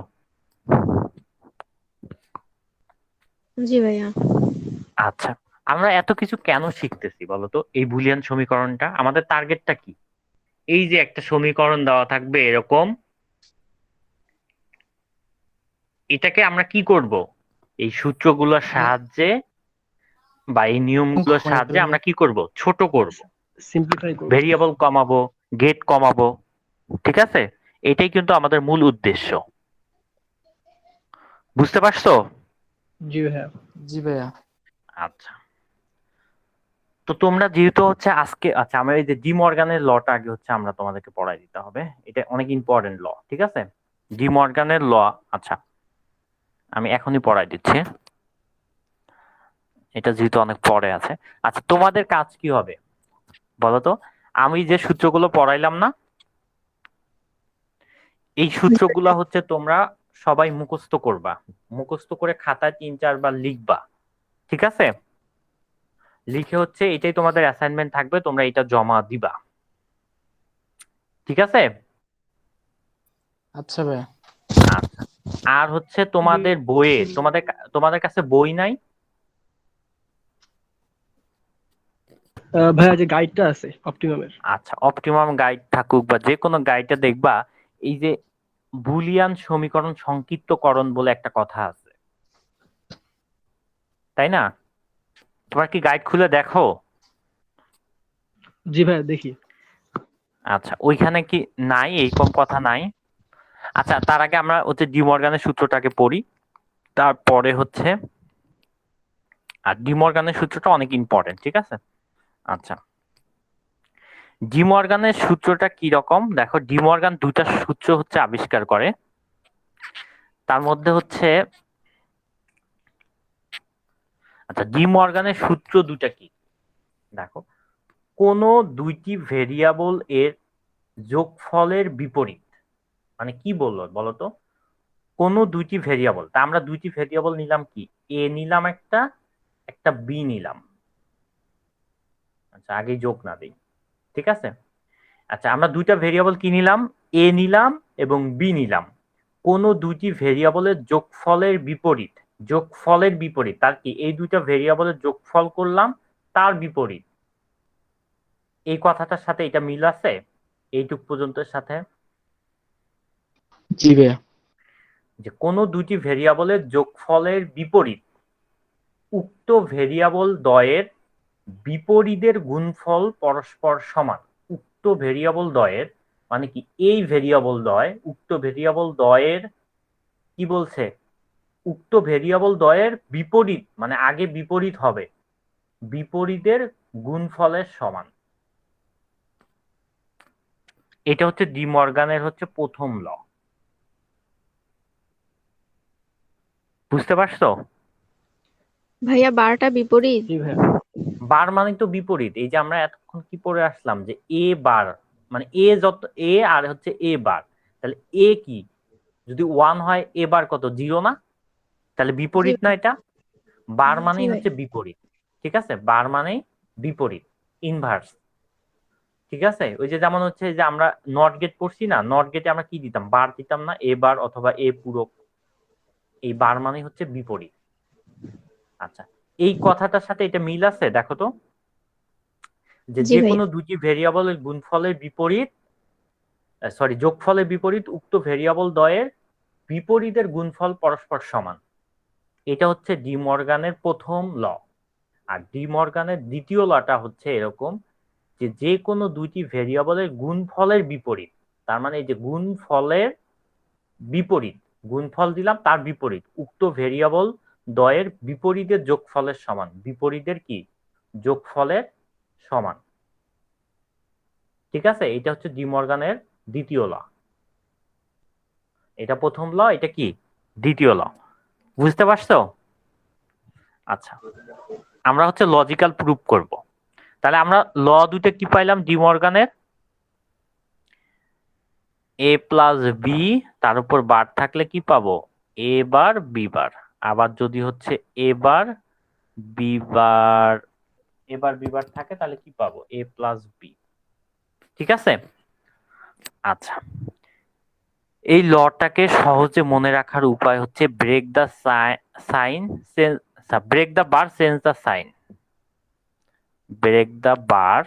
জি ভাইয়া। আচ্ছা, আমরা এত কিছু কেন শিখতেছি বলতো? এই বুলিয়ান সমীকরণটা আমাদের টার্গেটটা কি? এই যে একটা সমীকরণ দেওয়া থাকবে এরকম, এটাকে আমরা কি করব? এই সূত্রগুলোর সাহায্যে বা এই নিয়মগুলোর কমাই সাহায্যে ফেলবো। আমরা কি করব? ছোট করব, সিম্পলিফাই করব। ভেরিয়েবল কমাবো, গেট কমাবো। ঠিক আছে? এটাই কিন্তু আমাদের মূল উদ্দেশ্য। বুঝতে পারছো? জি ভাইয়া। জি ভাইয়া। আচ্ছা, তো তোমরা যেহেতু হচ্ছে আজকে, আচ্ছা আমরা এই যে ডি মর্গানের লটা আগে হচ্ছে আমরা তোমাদেরকে পড়াই দিতে হবে। এটা অনেক ইম্পর্টেন্ট ল, ঠিক আছে? ডি মর্গানের ল। আচ্ছা, আমি এখনই পড়াই দিচ্ছি, এটা যেহেতু অনেক পরে আছে। আচ্ছা, তোমাদের কাজ কি হবে বলো তো? আমি যে সূত্রগুলো পড়াইলাম না, এই সূত্রগুলো হচ্ছে তোমরা সবাই মুখস্থ করবা। মুখস্থ করে খাতায় 3-4 বার লিখবা। ঠিক আছে? লিখে হচ্ছে এটাই তোমাদের অ্যাসাইনমেন্ট থাকবে, তোমরা এটা জমা দিবা। ঠিক আছে? আচ্ছা ভাইয়া। আচ্ছা, আর হচ্ছে তোমাদের বইয়ে, তোমাদের কাছে বই নাই? ভাইয়া যে গাইডটা আছে অপটিমামের। আচ্ছা, অপটিমাম গাইড থাকুক বা যে কোনো গাইডটা দেখবা, এই যে বুলিয়ান সমীকরণ সংক্ষিপ্তকরণ বলে একটা কথা আছে, তাই না? তোমার কি গাইড খুলে দেখো? জি ভাইয়া দেখি। আচ্ছা, ওইখানে কি নাই, এইরকম কথা নাই? আচ্ছা, তার আগে আমরা হচ্ছে ডি মর্গানের সূত্রটাকে পড়ি, তারপরে হচ্ছে, আর ডি মর্গানের সূত্রটা অনেক ইম্পর্টেন্ট, ঠিক আছে? আচ্ছা, ডি মর্গানের সূত্রটা কি রকম দেখো। ডি মর্গান দুইটা সূত্র হচ্ছে আবিষ্কার করে, তার মধ্যে হচ্ছে, আচ্ছা ডি মর্গানের সূত্র দুইটা কি দেখো। কোন দুইটি ভেরিয়েবল এর যোগফলের বিপরীত, মানে কি বললো বলতো? কোন দুইটি ভেরিয়েবল, তা আমরা দুইটি ভেরিয়েবল নিলাম, কি এ নিলাম একটা, একটা বি নিলাম। আচ্ছা, আগে যোগ না দিই, ঠিক আছে? আচ্ছা, আমরা দুইটা ভেরিয়েবল কি নিলাম? এ নিলাম এবং বি নিলাম। কোন দুইটি ভেরিয়েবলের যোগফলের বিপরীত, যোগফলের বিপরীত তার কি? এই দুইটা ভেরিয়েবলের যোগফল করলাম, তার বিপরীত। এই কথাটার সাথে এটা মিল আছে এইটুক পর্যন্তের সাথে? জি ভাইয়া। যে কোনো দুইটি ভেরিয়েবলের যোগফলের বিপরীত উক্ত ভেরিয়েবল দ্বয়ের বিপরীতের গুণফল পরস্পর সমান। উক্ত ভেরিয়েবল দ্বয়ের মানে কি? এই ভেরিয়েবল দ্বয়, উক্ত ভেরিয়েবল দ্বয়ের কি বলছে? উক্ত ভেরিয়েবল দ্বয়ের বিপরীত, মানে আগে বিপরীত হবে, বিপরীতের গুণফলের সমান। এটা হচ্ছে ডি মর্গানের হচ্ছে প্রথম ল। বুঝতে পারছো? ভাইয়া বারটা বিপরীত। জি ভাইয়া। বার মানে তো বিপরীত। এই যে আমরা এতক্ষণ কি পড়ে আসলাম যে এ বার, মানে এ যত এ আর হচ্ছে এ বার, তাহলে এ কি? যদি 1 হয়, এ বার কত? 0 না? তাহলে জি বিপরীত না এটা? বার জি মানেই ভাই। হচ্ছে বিপরীত। ঠিক আছে? বার মানেই বিপরীত, ইনভার্স। ঠিক আছে? ওই যে যেমন হচ্ছে যে আমরা নট গেট পড়ছি না, নট গেটে আমরা কি দিতাম? বার দিতাম না? এ বার অথবা এ পূরক। এই বার মানে হচ্ছে বিপরীত। আচ্ছা, এই কথাটার সাথে এটা মিল আছে দেখো তো, যে জি যে ভাইয়া। কোনো দুটি ভেরিয়েবলের গুণফলের বিপরীত, সরি যোগফলের বিপরীত উক্ত ভেরিয়েবল দ্বয়ের বিপরীতের গুণফল পরস্পর সমান। এটা হচ্ছে ডি মর্গানের প্রথম ল। আর ডি মর্গানের দ্বিতীয় লটা হচ্ছে এরকম, যে যে কোনো দুইটি ভেরিয়েবলের গুণফলের বিপরীত, তার মানে এই যে গুণফলের বিপরীত, গুণফল দিলাম তার বিপরীত উক্ত ভেরিয়েবল দ্বয়ের বিপরীতের যোগফলের সমান। বিপরীতের কি? যোগফলের সমান। ঠিক আছে? এটা হচ্ছে ডি মর্গানের দ্বিতীয় ল। এটা প্রথম ল, এটা কি? দ্বিতীয় ল। বুঝতে পারছো? আচ্ছা, আমরা হচ্ছে লজিক্যাল প্রুফ করব। তাহলে আমরা ল দুইটা কি পাইলাম ডি মর্গানের, এ প্লাস বি, তার উপর বার থাকলে কি পাবো, এ বার বি বার। আবার যদি হচ্ছে এ বার বি বার, এবার বি বার থাকে তাহলে কি পাবো, এ প্লাস বি। ঠিক আছে। আচ্ছা, এই লটাকে সহজে মনে রাখার উপায় হচ্ছে break the sign, break the bar change the sign. Break the bar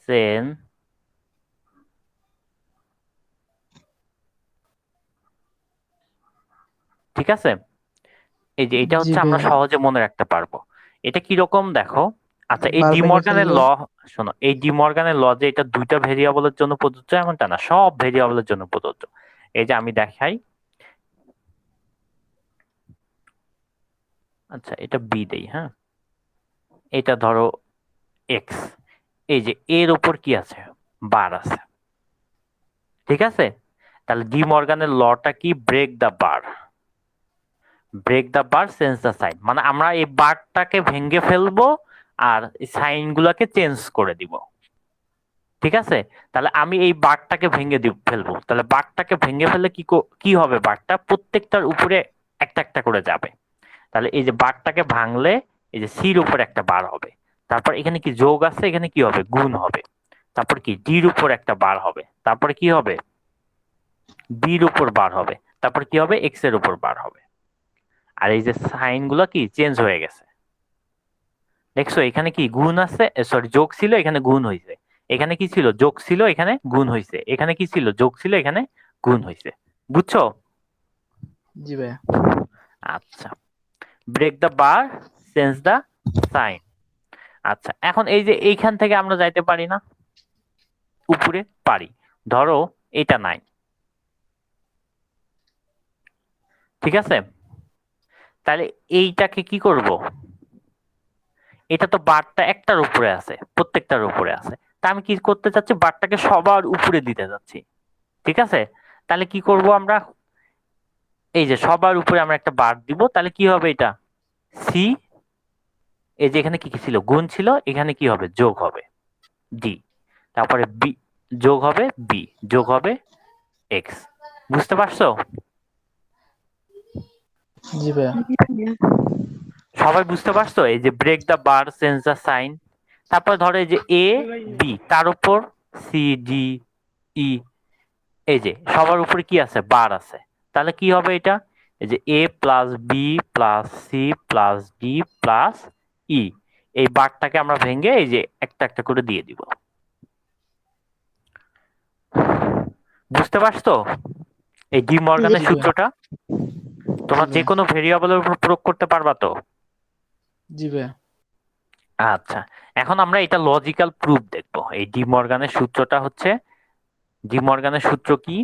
change, ঠিক আছে। এই যে এটা জি হচ্ছে আমরা ভাইয়া। সহজে মনে রাখতে পারবো। এটা কি রকম দেখো। আচ্ছা, এই বার ডি ভেঙে মর্গানের ফেললে ল, শোনো, এই ডি মর্গানের ল যে এটা দুইটা ভেরিয়েবলের জন্য প্রযোজ্য এমনটা না, সব ভেরিয়েবলের জন্য প্রযোজ্য। এই যে আমি দেখাই, আচ্ছা এটা বি দেই, হ্যাঁ, এটা ধরো এক্স, এই যে এর উপর কি আছে, বার আছে, ঠিক আছে। তাহলে ডি মর্গানের লটা কি, break the bar, break the bar change the sign, মানে আমরা এই বারটাকে ভেঙে ফেলবো আর সাইন গুলাকে চেঞ্জ করে দিব, ঠিক আছে। তাহলে আমি এই বারটাকে ভেঙে ফেলবো, তাহলে বারটাকে ভেঙে ফেললে কি হবে, বারটা প্রত্যেকটার উপরে একটা একটা করে যাবে। তাহলে এই যে বারটাকে ভাঙলে এই যে সির উপর একটা বার হবে, তারপর এখানে কি যোগ আছে, এখানে কি হবে, গুণ হবে, তারপর কি ডির উপর একটা বার হবে, তারপরে কি হবে, বির উপর বার হবে, তারপর কি হবে, এক্স এর উপর বার হবে। আর এই যে সাইন গুলো কি চেঞ্জ হয়ে গেছে, দেখছো এখানে কি গুণ আছে, সরি যোগ ছিল, এখানে গুণ হয়েছে, এখানে কি ছিল, যোগ ছিল, এখানে গুণ হয়েছে, এখানে কি ছিল, যোগ ছিল, এখানে গুণ হয়েছে। বুঝছো? জি ভাইয়া। আচ্ছা, break the bar change the sign. আচ্ছা, এখন এই যে এইখান থেকে আমরা যাইতে পারি না উপরে, পারি, ধরো এটা নাই, ঠিক আছে। তাহলে এইটাকে কি করব, এটা তো বারটা একটার উপরে আছে, প্রত্যেকটার উপরে আছে, তা আমি কি করতে চাচ্ছি, বারটাকে সবার উপরে দিতে যাচ্ছি, ঠিক আছে। তাহলে কি করব আমরা, এই যে সবার উপরে আমরা একটা বার দিব, তাহলে কি হবে, এটা সি, এই যে এখানে কি কি ছিল, গুণ ছিল, এখানে কি হবে, যোগ হবে ডি, তারপরে বি যোগ হবে, বি যোগ হবে এক্স। বুঝতে পারছো? জি ভাইয়া। জি ভাইয়া। সবাই বুঝতে পারছো? এই যে break the bar change the sign, তারপর ধরো এই যে এ বি, তার উপর সি ডি ই, এই যে সবার উপরে কি আছে, বার আছে, তাহলে কি হবে এটা, এই যে A plus B plus C plus D plus E, এই বারটাকে আমরা ভেঙে এই যে একটা একটা করে দিয়ে দিব। বুঝতে পারছো এই ডি মর্গানের জি ভাইয়া। সূত্রটা? তোমরা জি যে ভাইয়া। কোনো ভেরিয়েবলের উপর প্রয়োগ করতে পারবা তো? জি ভাইয়া। আচ্ছা, এখন আমরা এটা লজিক্যাল প্রুফ দেখবো। এই ডি মর্গানের সূত্রটা হচ্ছে, ডি মর্গানের সূত্র কি,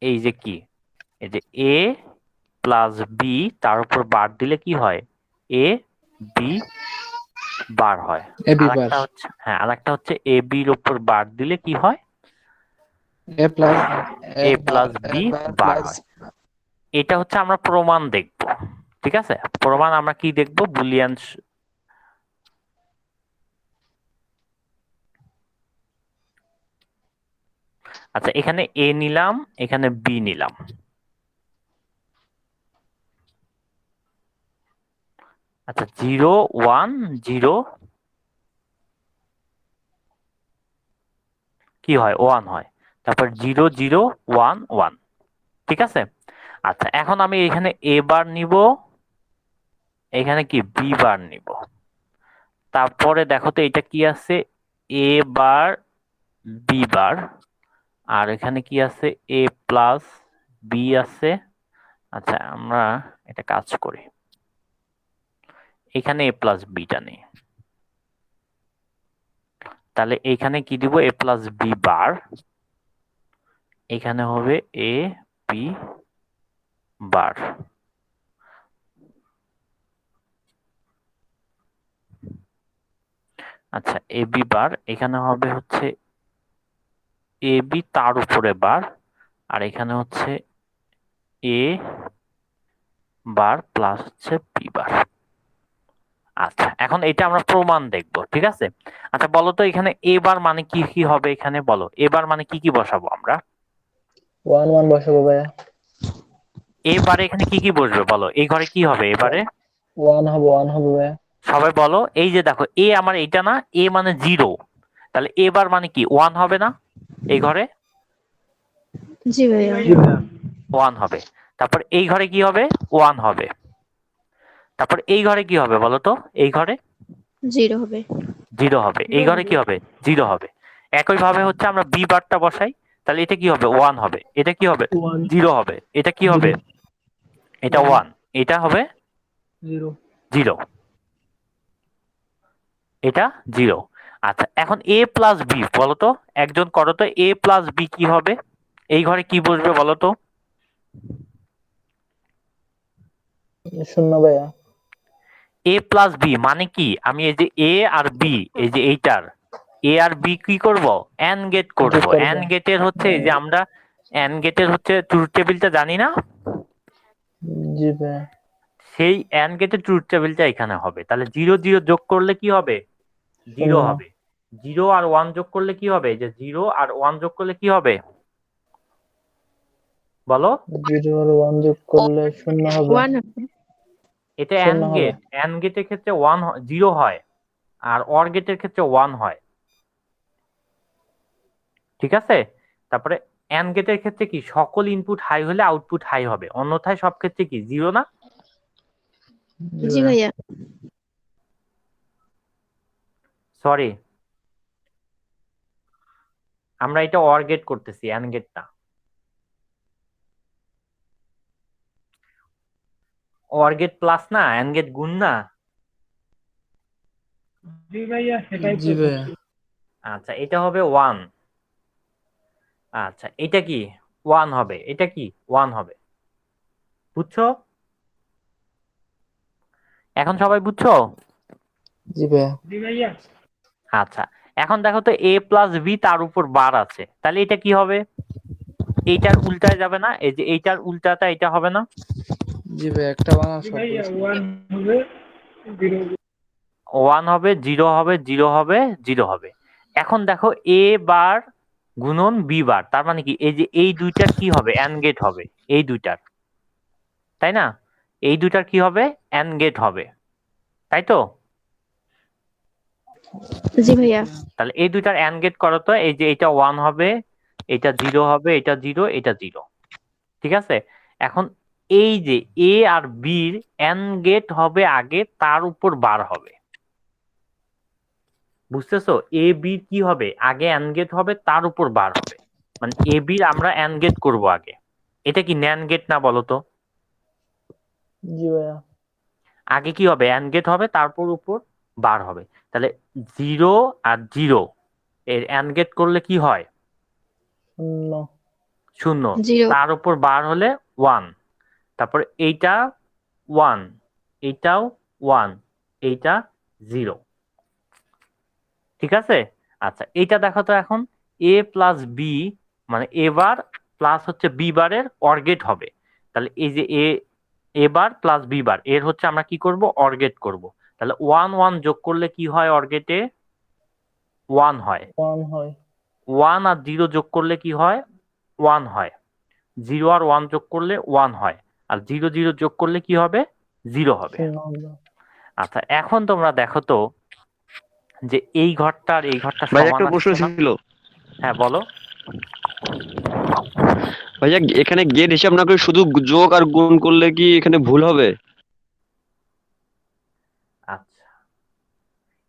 এই যে কি, এই যে এ প্লাস বি, তার উপর বার দিলে কি হয়, এ বি বার হয়। এবি বার। আরেকটা হচ্ছে, হ্যাঁ আরেকটা হচ্ছে এ বির উপর বার দিলে কি হয়, এ প্লাস এ প্লাস বি বার প্লাস। হয়। এটা হচ্ছে আমরা প্রমাণ দেখব, ঠিক আছে। প্রমাণ আমরা কি দেখব, বুলিয়ান। আচ্ছা, এখানে এ নিলাম, এখানে বি নিলাম, আচ্ছা 0 1 0 কি হয়, 1 হয়, তারপর 0 0 1 1, ঠিক আছে। আচ্ছা, এখন আমি এখানে এ বার নিব, এখানে কি বি বার নিব, তারপরে দেখো তো এটা কি আছে, এ বার বি বার, আর এখানে কি আছে, এ প্লাস বি আছে। আচ্ছা, আমরা এটা কাজ করি, এখানে এ প্লাস বিটা নেই, তাহলে এখানে কি দিব, এ প্লাস বি বার, এখানে হবে এ বি বার। আচ্ছা, এ বি বার, এখানে হবে হচ্ছে এ বি তার উপরে বার, আর এখানে হচ্ছে এ বার প্লাস হচ্ছে বি বার। আচ্ছা, এখন এটা আমরা প্রমাণ দেখব, ঠিক আছে? আচ্ছা বলো তো এখানে এ বার মানে কি কি হবে, এখানে বলো এ বার মানে কি কি বসাবো আমরা? 1 1 বসাবো ভাইয়া। এ বারে এখানে কি কি বসবে বলো, এই ঘরে কি হবে এবারে? 1 হবে ভাইয়া। সবাই বলো, এই যে দেখো এ আমার এইটা না, এ মানে 0, তাহলে এ বার মানে কি 1 হবে না এই ঘরে? জি ভাইয়া। জি ভাইয়া। 1 হবে। তারপর এই ঘরে কি হবে? 1 হবে। তারপর এই ঘরে কি হবে বলো তো, এই ঘরে 0 হবে। 0 হবে। এই ঘরে কি হবে? 0 হবে। একইভাবে হচ্ছে আমরা বি বারটা বসাই, তাহলে এটা কি হবে? 1 হবে। এটা কি হবে? 1 0 হবে। এটা কি হবে? 0 এটা 1, এটা হবে 0 0, এটা 0। আচ্ছা এখন এ প্লাস বি বলো তো, একজন করো তো, এ প্লাস বি কি হবে? এই ঘরে কি বসবে বলো তো? 0 ভাইয়া। এ প্লাস বি মানে কি, আমি এই যে এ আর বি, এই যে এইটার এ আর বি কি করব? এন্ড গেট করব। যোগ করবো। এন্ড গেটের হচ্ছে এই যে আমরা এন্ড গেটের হচ্ছে ট্রুথ টেবিলটা জানি না, জি ভাইয়া। সেই এন্ড গেটের ট্রুথ টেবিলটা এখানে হবে। তাহলে 0 0 যোগ করলে কি হবে? 0 0 হবে। 0 আর 1 যোগ করলে কি হবে? যে 0 আর 1 যোগ করলে কি হবে বলো? 0 আর 1 যোগ করলে 0 হবে। 1 হবে। এটা 0 এন্ড হবে। গেট, এন্ড গেটের ক্ষেত্রে 0 হয়, আর অর গেটের ক্ষেত্রে 1 হয়, ঠিক আছে? তারপরে এন্ড গেটের ক্ষেত্রে কি সকল ইনপুট হাই হলে আউটপুট হাই হবে, অন্যথায় সব ক্ষেত্রে কি 0 না? জি জি ভাইয়া। ভাইয়া। সরি, আমরা এটা অর গেট করতেছি, এন্ড গেট না। অর গেট প্লাস না, এন্ড গেট গুণ না। জি ভাইয়া, সেটাই জি তো ভাইয়া। বলছি। আচ্ছা এটা হবে 1। আচ্ছা এটা কি 1 হবে, এটা কি 1 হবে, বুঝছো? এখন সবাই বুঝছো? জি ভাইয়া। জি ভাইয়া। আচ্ছা এখন দেখো তো এ প্লাস বি তার উপর বার আছে, তাহলে এটা কি হবে? এইটার উল্টায় যাবে না, এই যে এইটার উল্টাটা এটা হবে না? জি ভাইয়া, একটা বানান জি সবগুলো ভাইয়া, সমান। 1 হবে 0 হবে। 1 হবে, 0 হবে, 0 হবে, 0 হবে। এখন দেখো এ বার গুণন বি বার, তার মানে কি এই যে এই দুইটার কি হবে? এন্ড গেট হবে এই দুইটার, তাই না? এই দুইটার কি হবে? এন্ড গেট হবে, তাই তো? জি ভাইয়া। তাহলে এই দুইটার এন্ড গেট করো তো, এই যে এটা 1 হবে, এটা 0 হবে, এটা 0, এটা 0, ঠিক আছে? এখন এই যে এ আর বির এন্ড গেট হবে আগে, তার উপর বার হবে, বুঝতেছো? এ বি কি হবে? আগে এন্ড গেট হবে, তার উপর বার হবে, মানে এ বির আমরা এন্ড গেট করবো আগে। এটা কি ন্যান্ড গেট না বলো তো? জি ভাইয়া। আগে কি হবে? এন্ড গেট হবে, তারপর উপর বার হবে। তাহলে 0 আর 0 এর এন্ড গেট করলে কি হয়? 0 শূন্য। 0। তার উপর বার হলে 1। তারপর এইটা 1, এইটাও 1, এইটা 0, ঠিক আছে? আচ্ছা এইটা দেখো তো এখন, এ প্লাস বি মানে এ বার প্লাস হচ্ছে বি বারের অর গেট হবে। তাহলে এই যে এ বার প্লাস বি বার এর হচ্ছে আমরা কি করব? অর গেট করব। তাহলে 1 1 যোগ করলে কি হয়? অর গেটে 1 হয়। 1 হয়। 1 আর 0 যোগ করলে কি হয়? 1 হয়। 0 আর 1 যোগ করলে 1 হয়। আর 0 0 যোগ করলে কি হবে? 0 হবে। 0 হবে। আচ্ছা এখন তোমরা দেখো তো যে এই ঘরটা আর এই ঘরটা ভাই সমান একটা প্রশ্ন আসছে না? ছিল। হ্যাঁ বলো। ভাইয়া এখানে গেট হিসাব না করে শুধু যোগ আর গুণ করলে কি এখানে ভুল হবে? আচ্ছা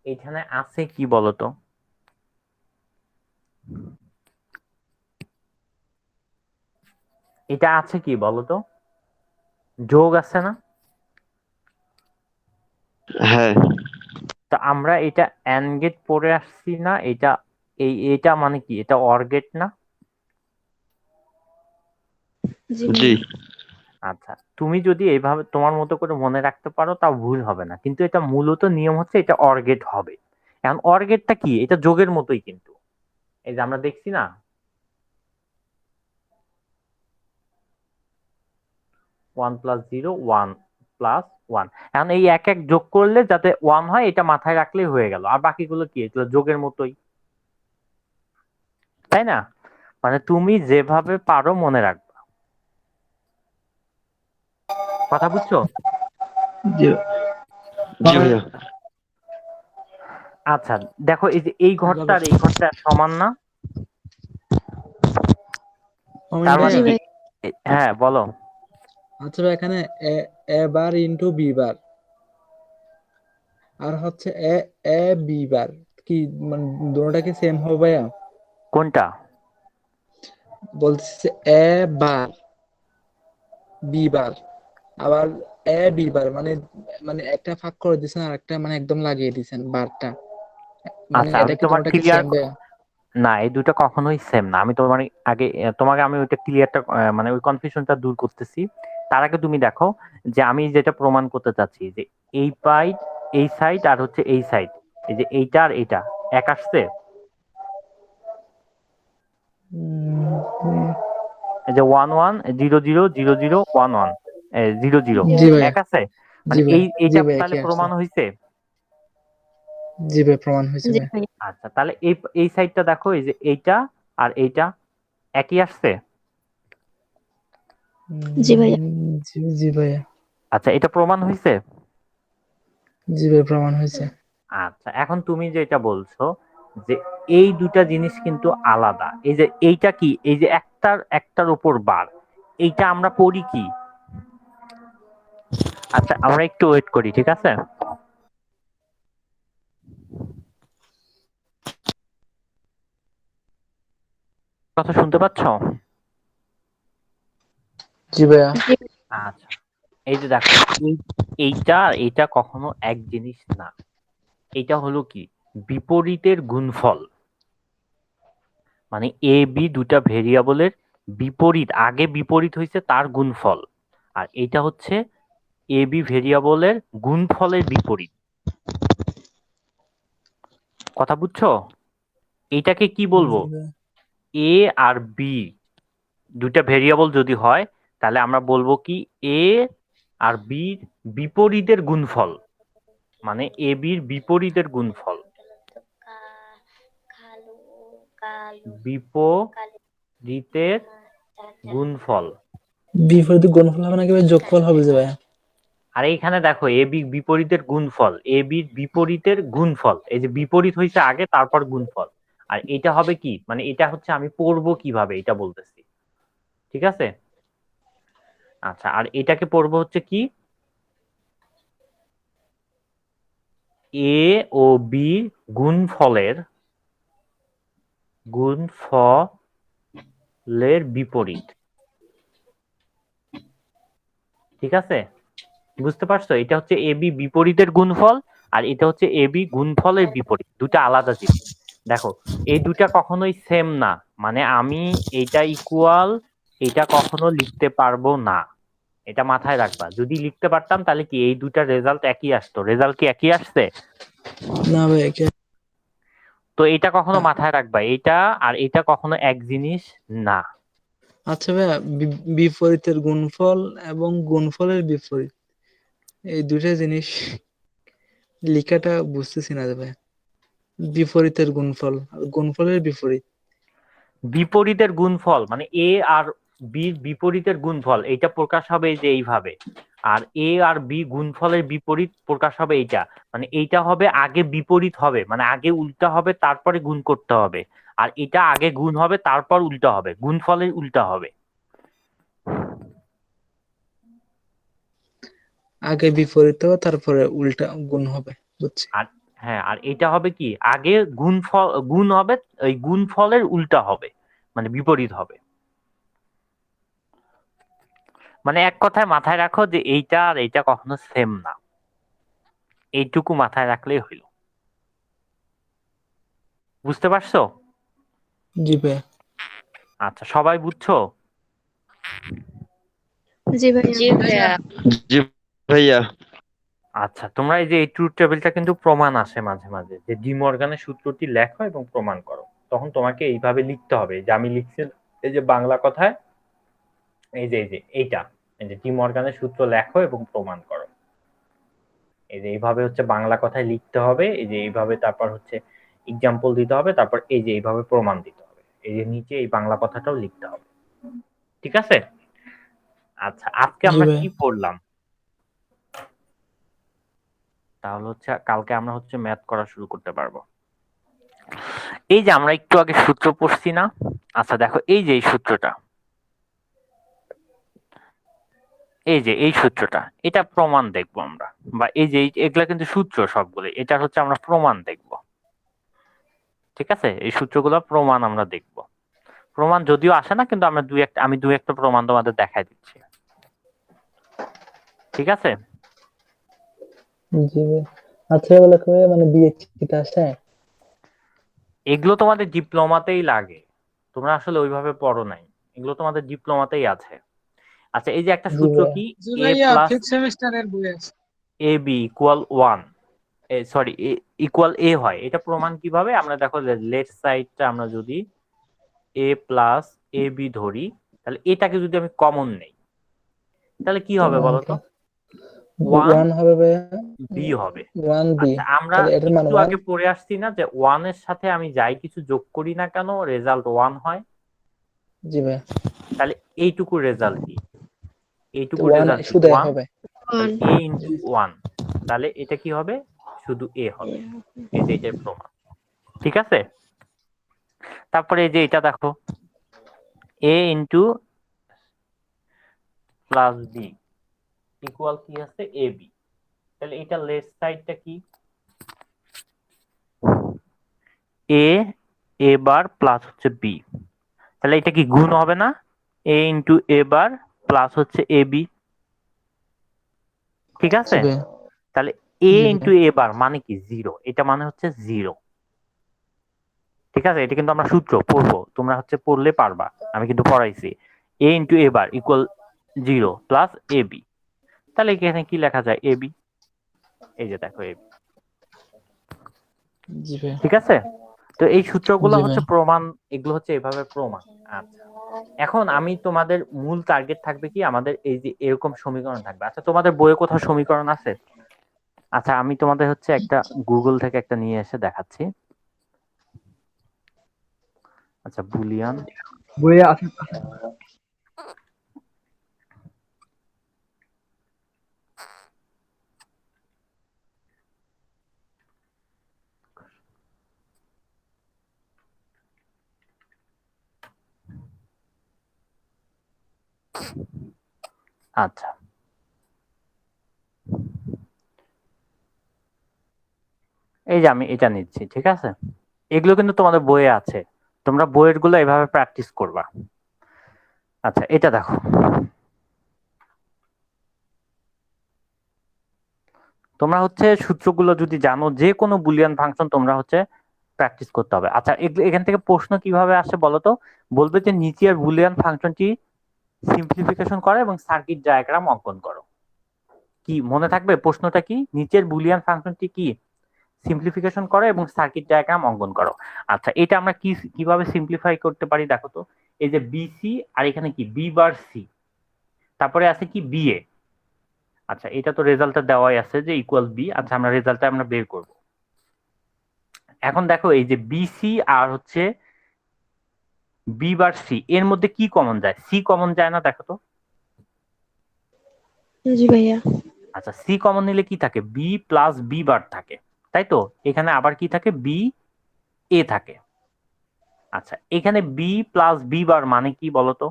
এখানে আছে কি বলতো? এটা আছে কি বলতো? যোগ আছে না? হ্যাঁ। তা আমরা এটা এন্ড গেট পড়ে আসছি না? এটা এটা মানে কি? এটা অর গেট না? জি জি। ভাইয়া। আচ্ছা তুমি যদি এইভাবে তোমার মতো করে মনে রাখতে পারো তাও ভুল হবে না, কিন্তু এটা মূলত নিয়ম হচ্ছে এটা অর গেট হবে। এখন অর গেটটা কি? এটা যোগের মতোই কিন্তু, এই যে আমরা দেখছি না 1 + 0 1, প্লাস ওয়ান। এখন এই এক এক যোগ করলে যাতে ওয়ান হয় এটা মাথায় রাখলেই হয়ে গেল, আর বাকিগুলো কি এগুলো যোগের মতোই, তাই না? মানে তুমি যেভাবে পারো মনে রাখবা, কথা বুঝছো? জি জি ভাইয়া। আচ্ছা দেখো এই যে এই ঘরটা আর এই ঘরটা সমান না, তার মানে জি কি? ভাই হ্যাঁ বলো। আচ্ছা ভাই, এখানে এ এ বার ইন্টু বি বার আর হচ্ছে এ এ বি বার কি, মানে দুটোটা কি সেম হবে ভাইয়া? কোনটা? বলতেছে এ বার বি বার, আবার এ বি বার, মানে মানে একটা ফাঁক করে দিছেন আর একটা মানে একদম লাগিয়ে দিছেন বারটা, মানে আচ্ছা এটা আমি কি তোমার দুটোটা কি ক্লিয়ার, সেম ভাইয়া? না এই দুটো কখনোই সেম না। আমি তোমার আগে তোমাকে আমি ওইটা ক্লিয়ারটা মানে ওই কনফিউশনটা দূর করতেছি। তার আগে তুমি দেখো যে আমি যেটা প্রমাণ করতে চাচ্ছি যে এই পাইট এই সাইড আর হচ্ছে এই সাইড, এই যে এইটা আর এইটা এক আসছে, উম, এই যে one one zero zero zero zero one one zero zero জি ভাইয়া, এক আছে, জি মানে ভাই, এই জি এইটা ভাই, তাহলে কি আসছে? প্রমাণ হয়েছে। জি ভাই, প্রমাণ হয়েছে জি ভাই। ভাইয়া আচ্ছা তাহলে এই এই সাইডটা দেখো, এই যে এইটা আর এইটা একই আসছে। জি ভাইয়া জি জি ভাইয়া, আচ্ছা এটা প্রমাণ হয়েছে। জি ভাই, প্রমাণ হয়েছে। আচ্ছা এখন তুমি যেটা বলছো যে এই দুটা জিনিস কিন্তু আলাদা, এই যে এইটা কি, এই যে একটার একটার উপর বার, এইটা আমরা পড়ি কি? আচ্ছা আমরা একটু ওয়েট করি, ঠিক আছে? কথা শুনতে পাচ্ছ? জি ভাইয়া, জি আচ্ছা এই যে দেখো এইটা আর এইটা কখনো এক জিনিস না। এটা হলো কি বিপরীতের গুণফল, মানে এ বি দুটা ভেরিয়েবলের বিপরীত, আগে বিপরীত হয়েছে তার গুণফল, আর এটা হচ্ছে এ বি ভেরিয়েবলের গুণফলের বিপরীত। কথা বুঝছো? এটাকে কি বলবো? জি ভাইয়া, এ আর বি দুটা ভেরিয়েবল যদি হয় তাহলে আমরা বলবো কি এ আর বির বিপরীতের গুণফল, মানে এ বির বিপরীতের গুণফল, বিপরীতের গুণফল। বিপরীত গুণফল হবে নাকি ভাই, যোগফল হবে যে ভাইয়া? আর এইখানে দেখো এ বি বিপরীতের গুণফল, এ বির বিপরীতের গুণফল, এই যে বিপরীত হয়েছে আগে তারপর গুণফল। আর এটা হবে কি, মানে এটা হচ্ছে আমি পড়বো কিভাবে এটা বলতেছি, ঠিক আছে? আচ্ছা আর এটাকে পড়বো হচ্ছে কি এ ও বি গুণফলের বিপরীত, ঠিক আছে? বুঝতে পারছো? এটা হচ্ছে এ বি বিপরীতের গুণফল, আর এটা হচ্ছে এ বি গুণফলের বিপরীত, দুটা আলাদা জিনিস। দেখো এই দুটা কখনোই সেম না, মানে আমি এইটা ইকুয়াল এটা কখনো লিখতে পারবো না, এটা মাথায় রাখবা। যদি লিখতে পারতাম তাহলে কি এই দুটা রেজাল্ট একই আসতো? রেজাল্ট কি একই আসছে? না ভাই, তো এটা কখনো মাথায় রাখবা, এইটা আর এটা কখনো এক জিনিস না। আচ্ছা ভাইয়া, বিপরীতের গুণফল এবং গুণফলের বিপরীত, এই দুটা জিনিস লেখাটা বুঝতেছি না রে ভাইয়া। বিপরীতের গুণফল আর গুণফলের বিপরীত। বিপরীতের গুণফল মানে এ আর বি বিপরীতের গুণফল, এইটা প্রকাশ হবে এই যে এইভাবে। আর এ আর বি গুণফলের বিপরীত প্রকাশ হবে এইটা, মানে এইটা হবে আগে বিপরীত হবে, মানে আগে উল্টা হবে তারপরে গুণ করতে হবে। আর এটা আগে গুণ হবে তারপর উল্টা হবে, গুণফলের উল্টা হবে। আগে বিপরীত হবে, তারপরে উল্টা গুণ হবে, বুঝছি। আর হ্যাঁ, আর এটা হবে কি আগে গুণফল গুণ হবে, ওই গুণফলের উল্টা হবে, মানে বিপরীত হবে। মানে এক কথায় মাথায় রাখো যে এইটা আর এইটা কখনো সেম না, এইটুকু মাথায় রাখলেই হইল। বুঝতে পারছো? জি ভাইয়া, আচ্ছা সবাই বুঝছো? জি ভাইয়া জি ভাইয়া। আচ্ছা তোমরা এই যে এই ট্রুথ টেবিলটা কিন্তু প্রমাণ আসে মাঝে মাঝে, যে ডি মর্গানের সূত্রটি লেখো এবং প্রমাণ করো, তখন তোমাকে এইভাবে লিখতে হবে যে আমি লিখছি এই যে বাংলা কথায় এই যে এইটা, এই যে ডি মর্গানের সূত্র লেখো এবং প্রমাণ করো। এই যে এইভাবে হচ্ছে বাংলা কথায় লিখতে হবে, এই যে এইভাবে, তারপর হচ্ছে এক্সাম্পল দিতে হবে, তারপর এই যে এইভাবে প্রমাণ দিতে হবে, এই যে নিচে এই বাংলা কথাটাও লিখতে হবে। ঠিক আছে? আচ্ছা, আজকে জি আমরা ভাইয়া। কি পড়লাম? তাহলে হচ্ছে কালকে আমরা হচ্ছে ম্যাথ করা শুরু করতে পারবো। এই যে আমরা একটু আগে সূত্র পড়ছি না? আচ্ছা দেখো, এই যে এই সূত্রটা, এই যে এই সূত্রটা, এটা প্রমাণ দেখবো আমরা, বা এই যে এগুলা কিন্তু সূত্র সবগুলো, এটা হচ্ছে আমরা প্রমাণ দেখব। ঠিক আছে? এই সূত্রগুলো প্রমাণ আমরা দেখব। প্রমাণ যদিও আসে না, কিন্তু আমরা আমি দুই একটা প্রমাণ তোমাদের দেখাই দিচ্ছি। ঠিক আছে? জি ভাইয়া। আচ্ছা বলে মানে বিএসসিতে আসে? এগুলো তোমাদের ডিপ্লোমাতেই লাগে, তোমরা আসলে ওইভাবে পড়ো নাই, এগুলো তোমাদের ডিপ্লোমাতেই আছে। আচ্ছা, এই যে একটা জি সূত্র ভাইয়া। কি, জি এ ভাইয়া প্লাস ফিফথ সেমিস্টারের বই আছে। A B equal 1, sorry, equal এ হয়, এটা প্রমাণ কিভাবে? আমরা দেখো লেফট সাইডটা আমরা যদি এ প্লাস এ বি ধরি, তাহলে এটাকে যদি আমি কমন নেই, তাহলে কি হবে বলতো? 1 ওয়ান হবে ভাইয়া। বি হবে। One B. আচ্ছা, আমরা তাহলে এটার মান একটু ওয়ান। আগে পড়ে আসছি না যে 1 এর সাথে আমি যাই কিছু যোগ করি না কেন রেজাল্ট 1 হয়? জি ভাইয়া। তাহলে এইটুকু রেজাল্ট কি? এইটুকু ওয়ান রেজাল্ট কি? শুধু 1। হবে। ওয়ান। তাহলে a ইন্টু 1, তাহলে এটা কি হবে? শুধু a হবে। এই যে এটার প্রমাণ। ঠিক আছে? তারপরে এই যে এটা দেখো, a into plus B equal কি আছে? A B. তাহলে এটা লেফট সাইডটা কি? এ এ বার প্লাস হচ্ছে বি, তাহলে এটা কি গুণ হবে না? এ ইন্টু এ বার প্লাস হচ্ছে এ বি। ঠিক জি আছে? ভাইয়া। তাহলে এ জি ইন্টু ভাইয়া। এ বার মানে কি? জিরো। এটা মানে হচ্ছে জিরো। ঠিক আছে? এটা কিন্তু আমরা সূত্র পড়বো, তোমরা হচ্ছে পড়লে পারবা, আমি কিন্তু পড়াইছি। এ ইন্টু এ বার ইকুয়াল জিরো প্লাস এ বি। তাহলে এখানে কি লেখা যায়? A B. এই যে দেখো, এ বি। জি ভাইয়া। ঠিক আছে? তো এই সূত্রগুলো জি হচ্ছে ভাইয়া। প্রমাণ, এগুলো হচ্ছে এভাবে প্রমাণ। আচ্ছা, এখন আমি তোমাদের মূল টার্গেট থাকবে কি, আমাদের এই যে এরকম সমীকরণ থাকবে। আচ্ছা, তোমাদের বইয়ে কোথাও সমীকরণ আছে? আচ্ছা, আমি তোমাদের হচ্ছে একটা গুগল থেকে একটা নিয়ে এসে দেখাচ্ছি। আচ্ছা, বুলিয়ান। বইয়ে আছে। আচ্ছা, এই যে আমি এটা নিচ্ছি। ঠিক আছে? এগুলো কিন্তু তোমাদের বইয়ে আছে, তোমরা বইয়ের গুলো এভাবে প্র্যাকটিস করবা। আচ্ছা, এটা দেখো, তোমরা হচ্ছে সূত্রগুলো যদি জানো, যে কোনো বুলিয়ান ফাংশন তোমরা হচ্ছে প্র্যাকটিস করতে হবে। আচ্ছা, এখান থেকে প্রশ্ন কিভাবে আসে বলো তো? বলবে যে নিচের বুলিয়ান ফাংশনটি সিম্পলিফিকেশন করো এবং সার্কিট ডায়াগ্রাম অঙ্কন করো। কি মনে থাকবে প্রশ্নটা? কি নিচের বুলিয়ান ফাংশনটি কি সিম্পলিফিকেশন করো এবং সার্কিট ডায়াগ্রাম অঙ্কন করো। আচ্ছা, এটা আমরা কিভাবে সিম্পলিফাই করতে পারি দেখো তো। এই যে বিসি, আর এখানে কি বি বার সি, তারপরে আছে কি বি এ। আচ্ছা, এটা তো রেজাল্টটা দেওয়াই আছে যে ইকুয়াল বি। আচ্ছা, আমরা রেজাল্টটা আমরা বের করব। এখন দেখো, এই যে বিসি আর হচ্ছে বি বার সি, এর মধ্যে কি কমন যায়? সি কমন যায় না? দেখো তো। জি ভাইয়া। আচ্ছা, সি কমন নিলে কি থাকে? বি প্লাস বি বার থাকে, তাই তো? এখানে আবার কি থাকে? বি এ থাকে। আচ্ছা, এখানে বি প্লাস বি বার মানে কি বলতো?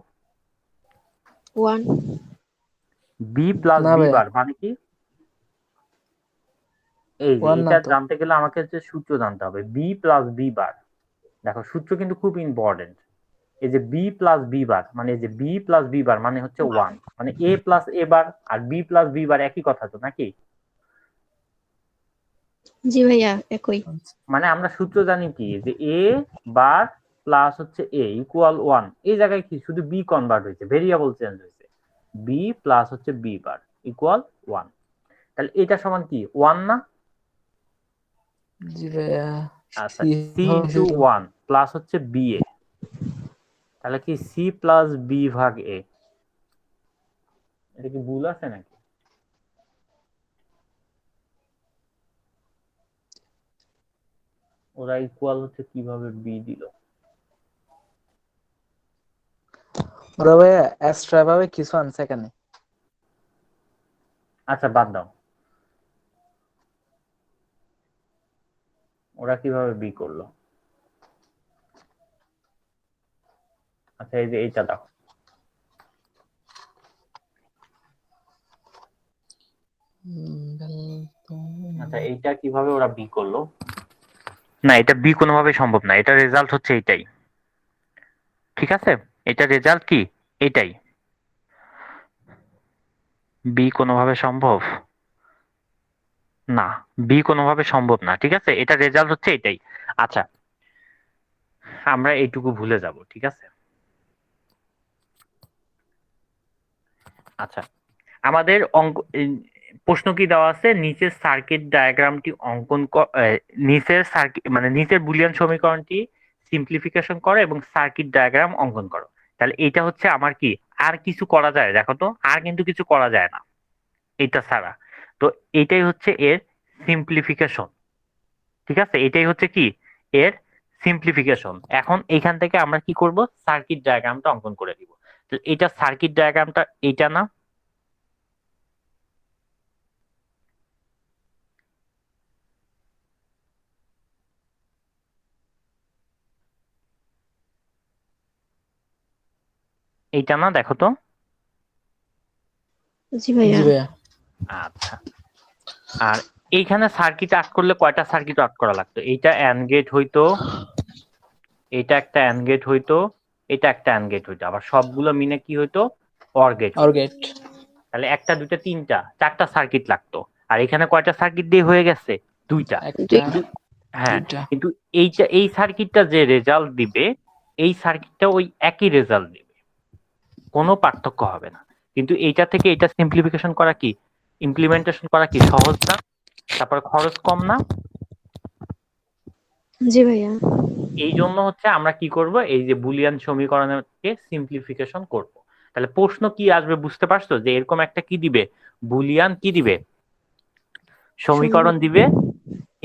ওয়ান। বি প্লাস না বি ভাইয়া, বার মানে কি? এই যে ওয়ান না এটা তো। জানতে গেলে আমাকে হচ্ছে সূত্র জানতে হবে, বি প্লাস বি বার। দেখো, সূত্র কিন্তু খুব ইম্পর্টেন্ট। এই যে বি প্লাস বি বার মানে, এই যে বি প্লাস বি বার মানে হচ্ছে ওয়ান, মানে এ প্লাস এ বার আর বি প্লাস বি বার একই কথা তো, নাকি? জি ভাইয়া একই। মানে আমরা সূত্র জানি কি, যে এ বার প্লাস হচ্ছে এ ইকুয়াল ওয়ান। এই জায়গায় কি শুধু বি কনভার্ট হয়েছে, ভেরিয়েবল চেঞ্জ হয়েছে। বি প্লাস হচ্ছে বি বার ইকুয়াল ওয়ান। তাহলে এটা সমান কি? ওয়ান না? জি ভাইয়া। আচ্ছা, সি সি হবে ইন্টু জিরো। ওয়ান প্লাস হচ্ছে বি এ, তাহলে কি সি প্লাস বি ভাগ এ। এটা কি ভুল আছে নাকি? ওরা ইকুয়াল হচ্ছে কিভাবে বি দিল? ওরা ভাইয়া এক্সট্রা ভাবে কিছু আনছে এখানে। আচ্ছা বাদ দাও, ওরা কিভাবে বি করলো? আচ্ছা এই যে এইটা দেখো, আচ্ছা এইটা কিভাবে ওরা বি করলো? না, এটা বি কোনোভাবে সম্ভব না, এটা রেজাল্ট হচ্ছে এইটাই। ঠিক আছে, এটা রেজাল্ট কি এটাই, বি কোনোভাবে সম্ভব না, বি কোনোভাবে সম্ভব না। ঠিক আছে, এটা রেজাল্ট হচ্ছে এটাই। আচ্ছা আমরা এইটুকু ভুলে যাব, ঠিক আছে। আচ্ছা আমাদের অঙ্ক প্রশ্ন কি দেওয়া আছে, নিচের সার্কিট ডায়াগ্রামটি অঙ্কন নিচের সার্কিট মানে নিচের বুলিয়ান সমীকরণটি সিম্পলিফিকেশন করো এবং সার্কিট ডায়াগ্রাম অঙ্কন করো। তাহলে এটা হচ্ছে আমার কি, আর কিছু করা যায়? দেখো তো, আর কিন্তু কিছু করা যায় না এটা ছাড়া। তো এটাই হচ্ছে এর সিম্পলিফিকেশন। ঠিক আছে, এটাই হচ্ছে কি এর সিম্পলিফিকেশন। এখন এখান থেকে আমরা কি করব, সার্কিট ডায়াগ্রামটা অঙ্কন করে দিব। তো এটা সার্কিট ডায়াগ্রামটা এইটা না? এইটা না, দেখো তো। জি ভাইয়া। জি ভাইয়া। আচ্ছা, আর এইখানে সার্কিট আট করলে কয়টা সার্কিট আট করা লাগতো? এইটা অ্যান্ড গেট হইতো, এটা একটা অ্যান্ড গেট হইতো, এটা একটা অ্যান্ড গেট হইতো, আবার সবগুলো মিলে কি হইতো, অর গেট অর হইতো। গেট। তাহলে একটা দুইটা তিনটা চারটা সার্কিট লাগতো, আর এখানে কয়টা সার্কিট দিয়ে হয়ে গেছে, দুইটা। একটা কিন্তু হ্যাঁ, দুইটা। কিন্তু এইটা এই সার্কিটটা যে রেজাল্ট দিবে, এই সার্কিটটা ওই একই রেজাল্ট দিবে, কোনো পার্থক্য হবে না। কিন্তু এইটা থেকে এটা সিম্পলিফিকেশন করা কি, ইমপ্লিমেন্টেশন করা কি সহজ না, তারপর খরচ কম না। জি ভাইয়া। এই জন্য হচ্ছে আমরা কি করব, এই যে বুলিয়ান সমীকরণকে সিম্পলিফিকেশন করব। তাহলে প্রশ্ন কি আসবে বুঝতে পারছো, যে এরকম একটা কি দিবে, বুলিয়ান কি দিবে, সমীকরণ দিবে,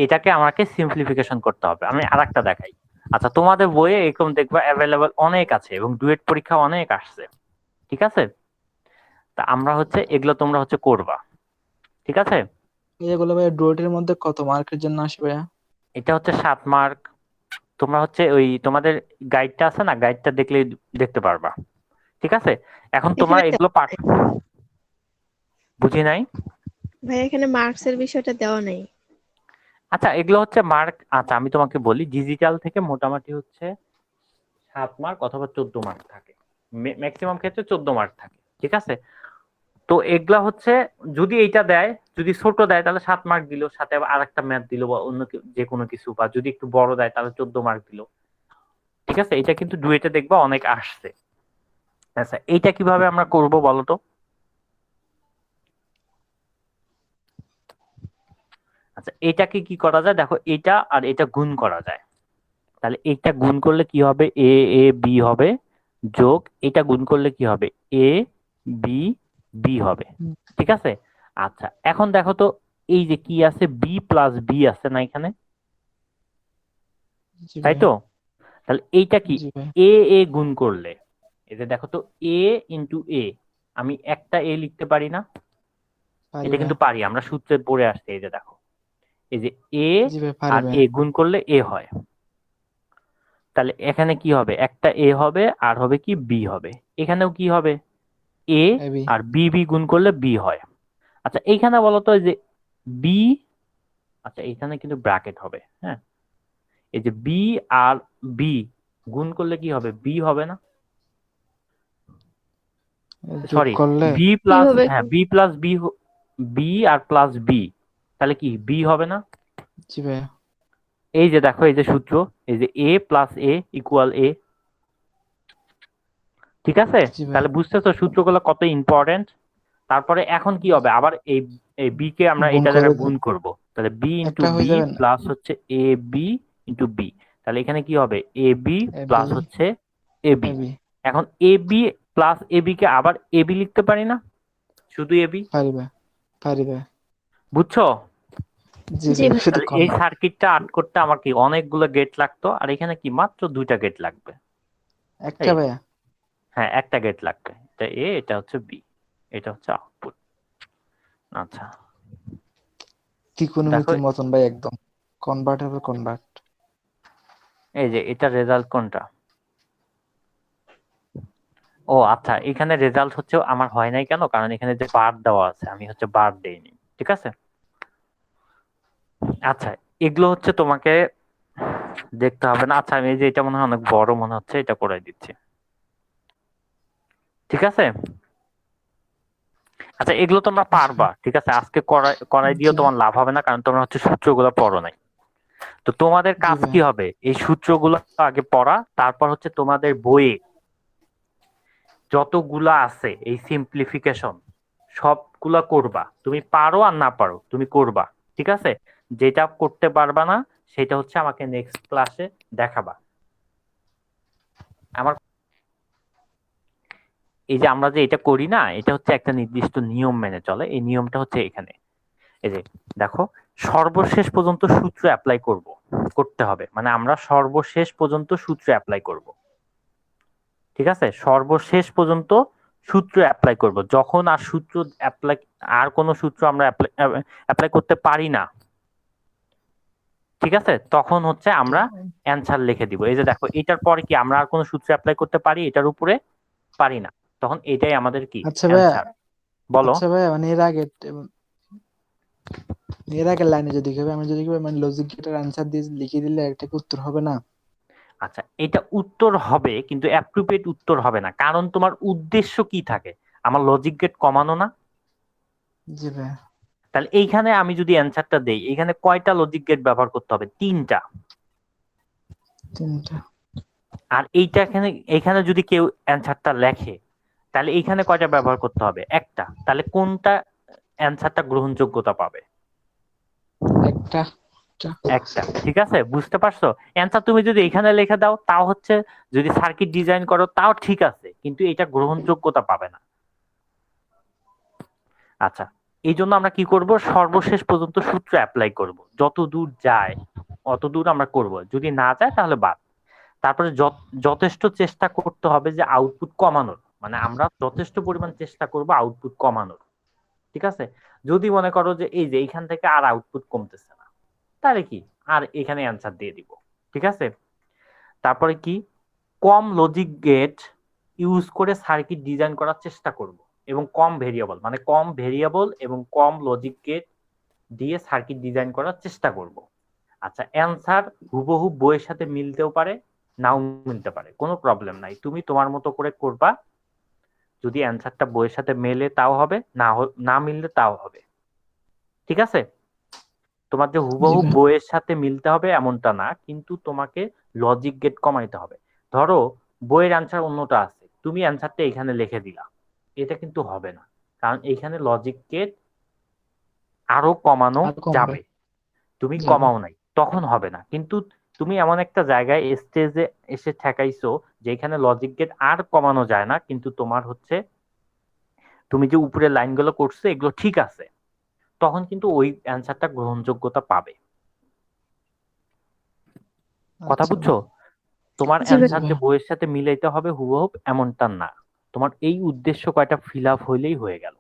এটাকে আমাকে সিম্পলিফিকেশন করতে হবে। আমি আরেকটা দেখাই। আচ্ছা তোমাদের বইয়ে এরকম দেখবা অ্যাভেলেবল অনেক আছে, এবং ডুয়েট পরীক্ষা অনেক আসছে। ঠিক আছে, তা আমরা হচ্ছে এগুলো তোমরা হচ্ছে করবা। ঠিক আছে, এগুলো ভাইয়া ডুয়েটের মধ্যে কত মার্কের জন্য আসে ভাইয়া? এটা হচ্ছে 7 মার্ক। তোমরা হচ্ছে ওই তোমাদের গাইডটা আছে না, গাইডটা দেখলেই দেখতে পারবা। ঠিক আছে, এখন তোমরা এখানে এগুলো পাঠ, বুঝি নাই। ভাইয়া এখানে মার্কস এর বিষয়টা দেওয়া নাই। আচ্ছা এগুলো হচ্ছে মার্ক। আচ্ছা আমি তোমাকে বলি, ডিজিটাল থেকে মোটামুটি হচ্ছে 7 মার্ক অথবা 14 মার্ক থাকে, ম্যাক্সিমাম ক্ষেত্রে 14 মার্ক থাকে। ঠিক আছে, তো এগুলা হচ্ছে যদি এইটা দেয়, যদি ছোট দেয় তাহলে 7 মার্ক দিল, সাথে আবার আরেকটা ম্যাথ দিল বা অন্য যে কোনো কিছু, বা যদি একটু বড় দেয় তাহলে 14 মার্ক দিল। ঠিক আছে, এটা কিন্তু ডুয়েটে দেখবা অনেক আসছে। আচ্ছা এইটা কিভাবে আমরা করব বলো তো? আচ্ছা এটাকে কি করা যায়, দেখো এটা আর এটা গুণ করা যায়। তাহলে এটা গুণ করলে কি হবে, এ এ বি হবে, যোগ এটা গুণ করলে কি হবে, এ বি বি হবে। ঠিক আছে, আচ্ছা এখন দেখো তো, এই যে কি আছে, বি প্লাস বি আছে না এখানে, জি তাই ভাইয়া। তো? তাহলে এইটা কি, জি ভাইয়া। এ এ গুণ করলে, এই যে দেখো তো, এ ইন্টু এ, আমি একটা এ লিখতে পারি না? পারি এটা কিন্তু ভাইয়া। পারি, আমরা সূত্রে পড়ে আসছে। এই যে দেখো, এই যে এ জি ভাইয়া পারি আর ভাইয়া। এ গুণ করলে এ হয়। তাহলে এখানে কি হবে, একটা এ হবে আর হবে কি বি হবে। এখানেও কি হবে, A AB. R B B গুণ করলে বি হয়। আচ্ছা এইখানে বলো তো, এই যে বি, আচ্ছা এখানে কিন্তু ব্র্যাকেট হবে, হ্যাঁ। এই যে বি আর বি গুণ করলে কি হবে, বি হবে না? যোগ সরি, করলে বি কি প্লাস, হবে? হ্যাঁ বি প্লাস বি, বি আর প্লাস বি, তাহলে কি বি হবে না? জি ভাইয়া। এই যে দেখো, এই যে সূত্র, এই যে এ প্লাস এ ইকুয়াল এ। ঠিক আছে, জি ভাইয়া। তাহলে বুঝতেছো সূত্রগুলো কত ইম্পর্টেন্ট। তারপরে এখন কি হবে, আবার এই এই বি কে আমরা গুণ এটা করে দ্বারা গুণ করব। তাহলে বি ইন্টু একটা হয়ে বি যাবে না? প্লাস হচ্ছে এ বি ইন্টু বি। তাহলে এখানে কি হবে, এ বি এবি। প্লাস হচ্ছে এ বি। এবি। এখন এ বি প্লাস এ বি কে আবার এ বি লিখতে পারি না? শুধু এবি, পারিবে পারিবে বুঝছো? জি জি ভাই ভাই। শুধু তাহলে এই সার্কিটটা আর্ট করতে আমার কি অনেকগুলো গেট লাগতো, আর এখানে কি মাত্র 2টা গেট লাগবে। একটা এই ভাইয়া হ্যাঁ, একটা গেট লাগবে। এটা এ, এটা হচ্ছে বি, এটা হচ্ছে আউটপুট। আচ্ছা দেখো, ত্রিকোণমিতির মতন ভাই একদম কনভার্টেবল কনভার্ট। এই যে এটা রেজাল্ট কোনটা? ও আচ্ছা, এখানে রেজাল্ট হচ্ছে আমার হয় নাই কেন, কারণ এখানে যে বার দেওয়া আছে আমি হচ্ছে বার দেইনি, ঠিক আছে। আচ্ছা, এগুলো হচ্ছে তোমাকে দেখতে হবে না। আচ্ছা, আমি এই যে এটা মনে হয় অনেক বড় মনে হচ্ছে, এটা করে দিচ্ছি, ঠিক আছে। আচ্ছা, এগুলো তোমরা পারবা, ঠিক আছে। আজকে করাই করাই দিয়েও জি তোমার লাভ হবে না, কারণ তোমরা হচ্ছে সূত্রগুলো পড়ো নাই। তো তোমাদের জি কাজ ভাই কি হবে, এই সূত্রগুলো আগে পড়া, তারপর হচ্ছে তোমাদের বইয়ে যতগুলা আছে এই সিম্পলিফিকেশন সবগুলা করবা। তুমি পারো আর না পারো তুমি করবা, ঠিক আছে। যেটা করতে পারবা না সেটা হচ্ছে আমাকে নেক্সট ক্লাসে দেখাবা। আমার এই যে আমরা যে এটা করি না, এটা হচ্ছে একটা নির্দিষ্ট নিয়ম মেনে চলে। এই নিয়মটা হচ্ছে এখানে, এই যে দেখো, সর্বশেষ পর্যন্ত সূত্র অ্যাপ্লাই করতে হবে, মানে আমরা সর্বশেষ পর্যন্ত সূত্র অ্যাপ্লাই করব, ঠিক আছে। সর্বশেষ পর্যন্ত সূত্র অ্যাপ্লাই করব, যখন আর সূত্র অ্যাপ্লাই, আর কোনো সূত্র আমরা অ্যাপ্লাই করতে পারি না, ঠিক আছে, তখন হচ্ছে আমরা অ্যান্সার লিখে দিব। এই যে দেখো, এটার পরে কি আমরা আর কোনো সূত্র অ্যাপ্লাই করতে পারি, এটার উপরে পারি না, তখন এটাই আমাদের কি আচ্ছা ভাইয়া অ্যান্সার। বলো। আচ্ছা ভাইয়া মানে এর আগের লাইনে যদি কেউ আমি যদি কেউ মানে লজিক গেটের আনসার দিয়ে লিখে দিলে একটা কি উত্তর হবে না? আচ্ছা, এটা উত্তর হবে কিন্তু অ্যাপ্রোপ্রিয়েট উত্তর হবে না, কারণ তোমার উদ্দেশ্য কি থাকে, আমার লজিক গেট কমানো না। জি ভাইয়া তাহলে এইখানে আমি যদি অ্যান্সারটা দেই, এখানে কয়টা লজিক গেট ব্যবহার করতে হবে? 3টা। তিনটা আর এইটা এখানে, এখানে যদি কেউ অ্যান্সারটা লেখে, তাহলে এইখানে কয়টা ব্যবহার করতে হবে? একটা। তাহলে কোনটা অ্যান্সারটা গ্রহণযোগ্যতা পাবে? একটা একটা, ঠিক আছে, বুঝতে পারছো? অ্যান্সার তুমি যদি এখানে লিখে দাও তাও হচ্ছে, যদি সার্কিট ডিজাইন করো তাও ঠিক আছে, কিন্তু এটা গ্রহণযোগ্যতা পাবে না। আচ্ছা, এই জন্য আমরা কি করব, সর্বশেষ পর্যন্ত সূত্র অ্যাপ্লাই করব, যত দূর যায় অত দূর আমরা করব, যদি না যায় তাহলে বাদ। তারপরে যথেষ্ট চেষ্টা করতে হবে যে আউটপুট কমানোর, মানে আমরা যথেষ্ট পরিমাণ চেষ্টা করব আউটপুট কমানোর, ঠিক আছে। যদি মনে করো যে এই যে এইখান থেকে আর আউটপুট কমতেছে না, তাহলে কি আর এখানে অ্যান্সার দিয়ে দিব, ঠিক আছে। তারপরে কি, কম লজিক গেট ইউজ করে সার্কিট ডিজাইন করার চেষ্টা করব, এবং কম ভেরিয়েবল, মানে কম ভেরিয়েবল এবং কম লজিক গেট দিয়ে সার্কিট ডিজাইন করার চেষ্টা করব। আচ্ছা, অ্যান্সার হুবহু বইয়ের সাথে মিলতেও পারে, নাও মিলতে পারে, কোনো প্রবলেম নাই, তুমি তোমার মতো করে করবা। যদি অ্যান্সারটা বইয়ের সাথে মেলে তাও হবে, না মিললে তাও হবে, ঠিক আছে। তোমার যে জি হুবহু ভাই বইয়ের সাথে মিলতে হবে এমনটা না, কিন্তু তোমাকে লজিক গেট কমাইতে হবে। ধরো বইয়ের অ্যান্সার অন্যটা আছে, তুমি অ্যান্সারটা এখানে লিখে দিলা, এটা কিন্তু হবে না, কারণ এখানে লজিক গেট আরো কমানো আর কমবে যাবে, তুমি যাবে কমাও নাই, তখন হবে না। কিন্তু তুমি এমন একটা জায়গায় স্টেজে এসে ঠেকাইছো যেখানে লজিক গেট আর কমানো যায় না, কিন্তু তোমার হচ্ছে তুমি যে উপরের লাইনগুলো করছো এগুলো ঠিক আছে, তখন কিন্তু ওই অ্যান্সারটা গ্রহণযোগ্যতা পাবে। কথা আচ্ছা বুঝছো? তোমার জি ভাই। জি অ্যান্সার যে ভাই বইয়ের সাথে মিলাইতে হবে হুবহুব এমনটা না, তোমার এই উদ্দেশ্য কয়টা ফিল আপ হইলেই হয়ে গেল।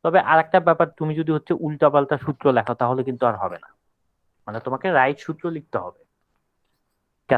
তবে আরেকটা ব্যাপার, তুমি যদি হচ্ছে উল্টাপাল্টা সূত্র লেখো তাহলে কিন্তু আর হবে না, মানে তোমাকে রাইট সূত্র লিখতে হবে।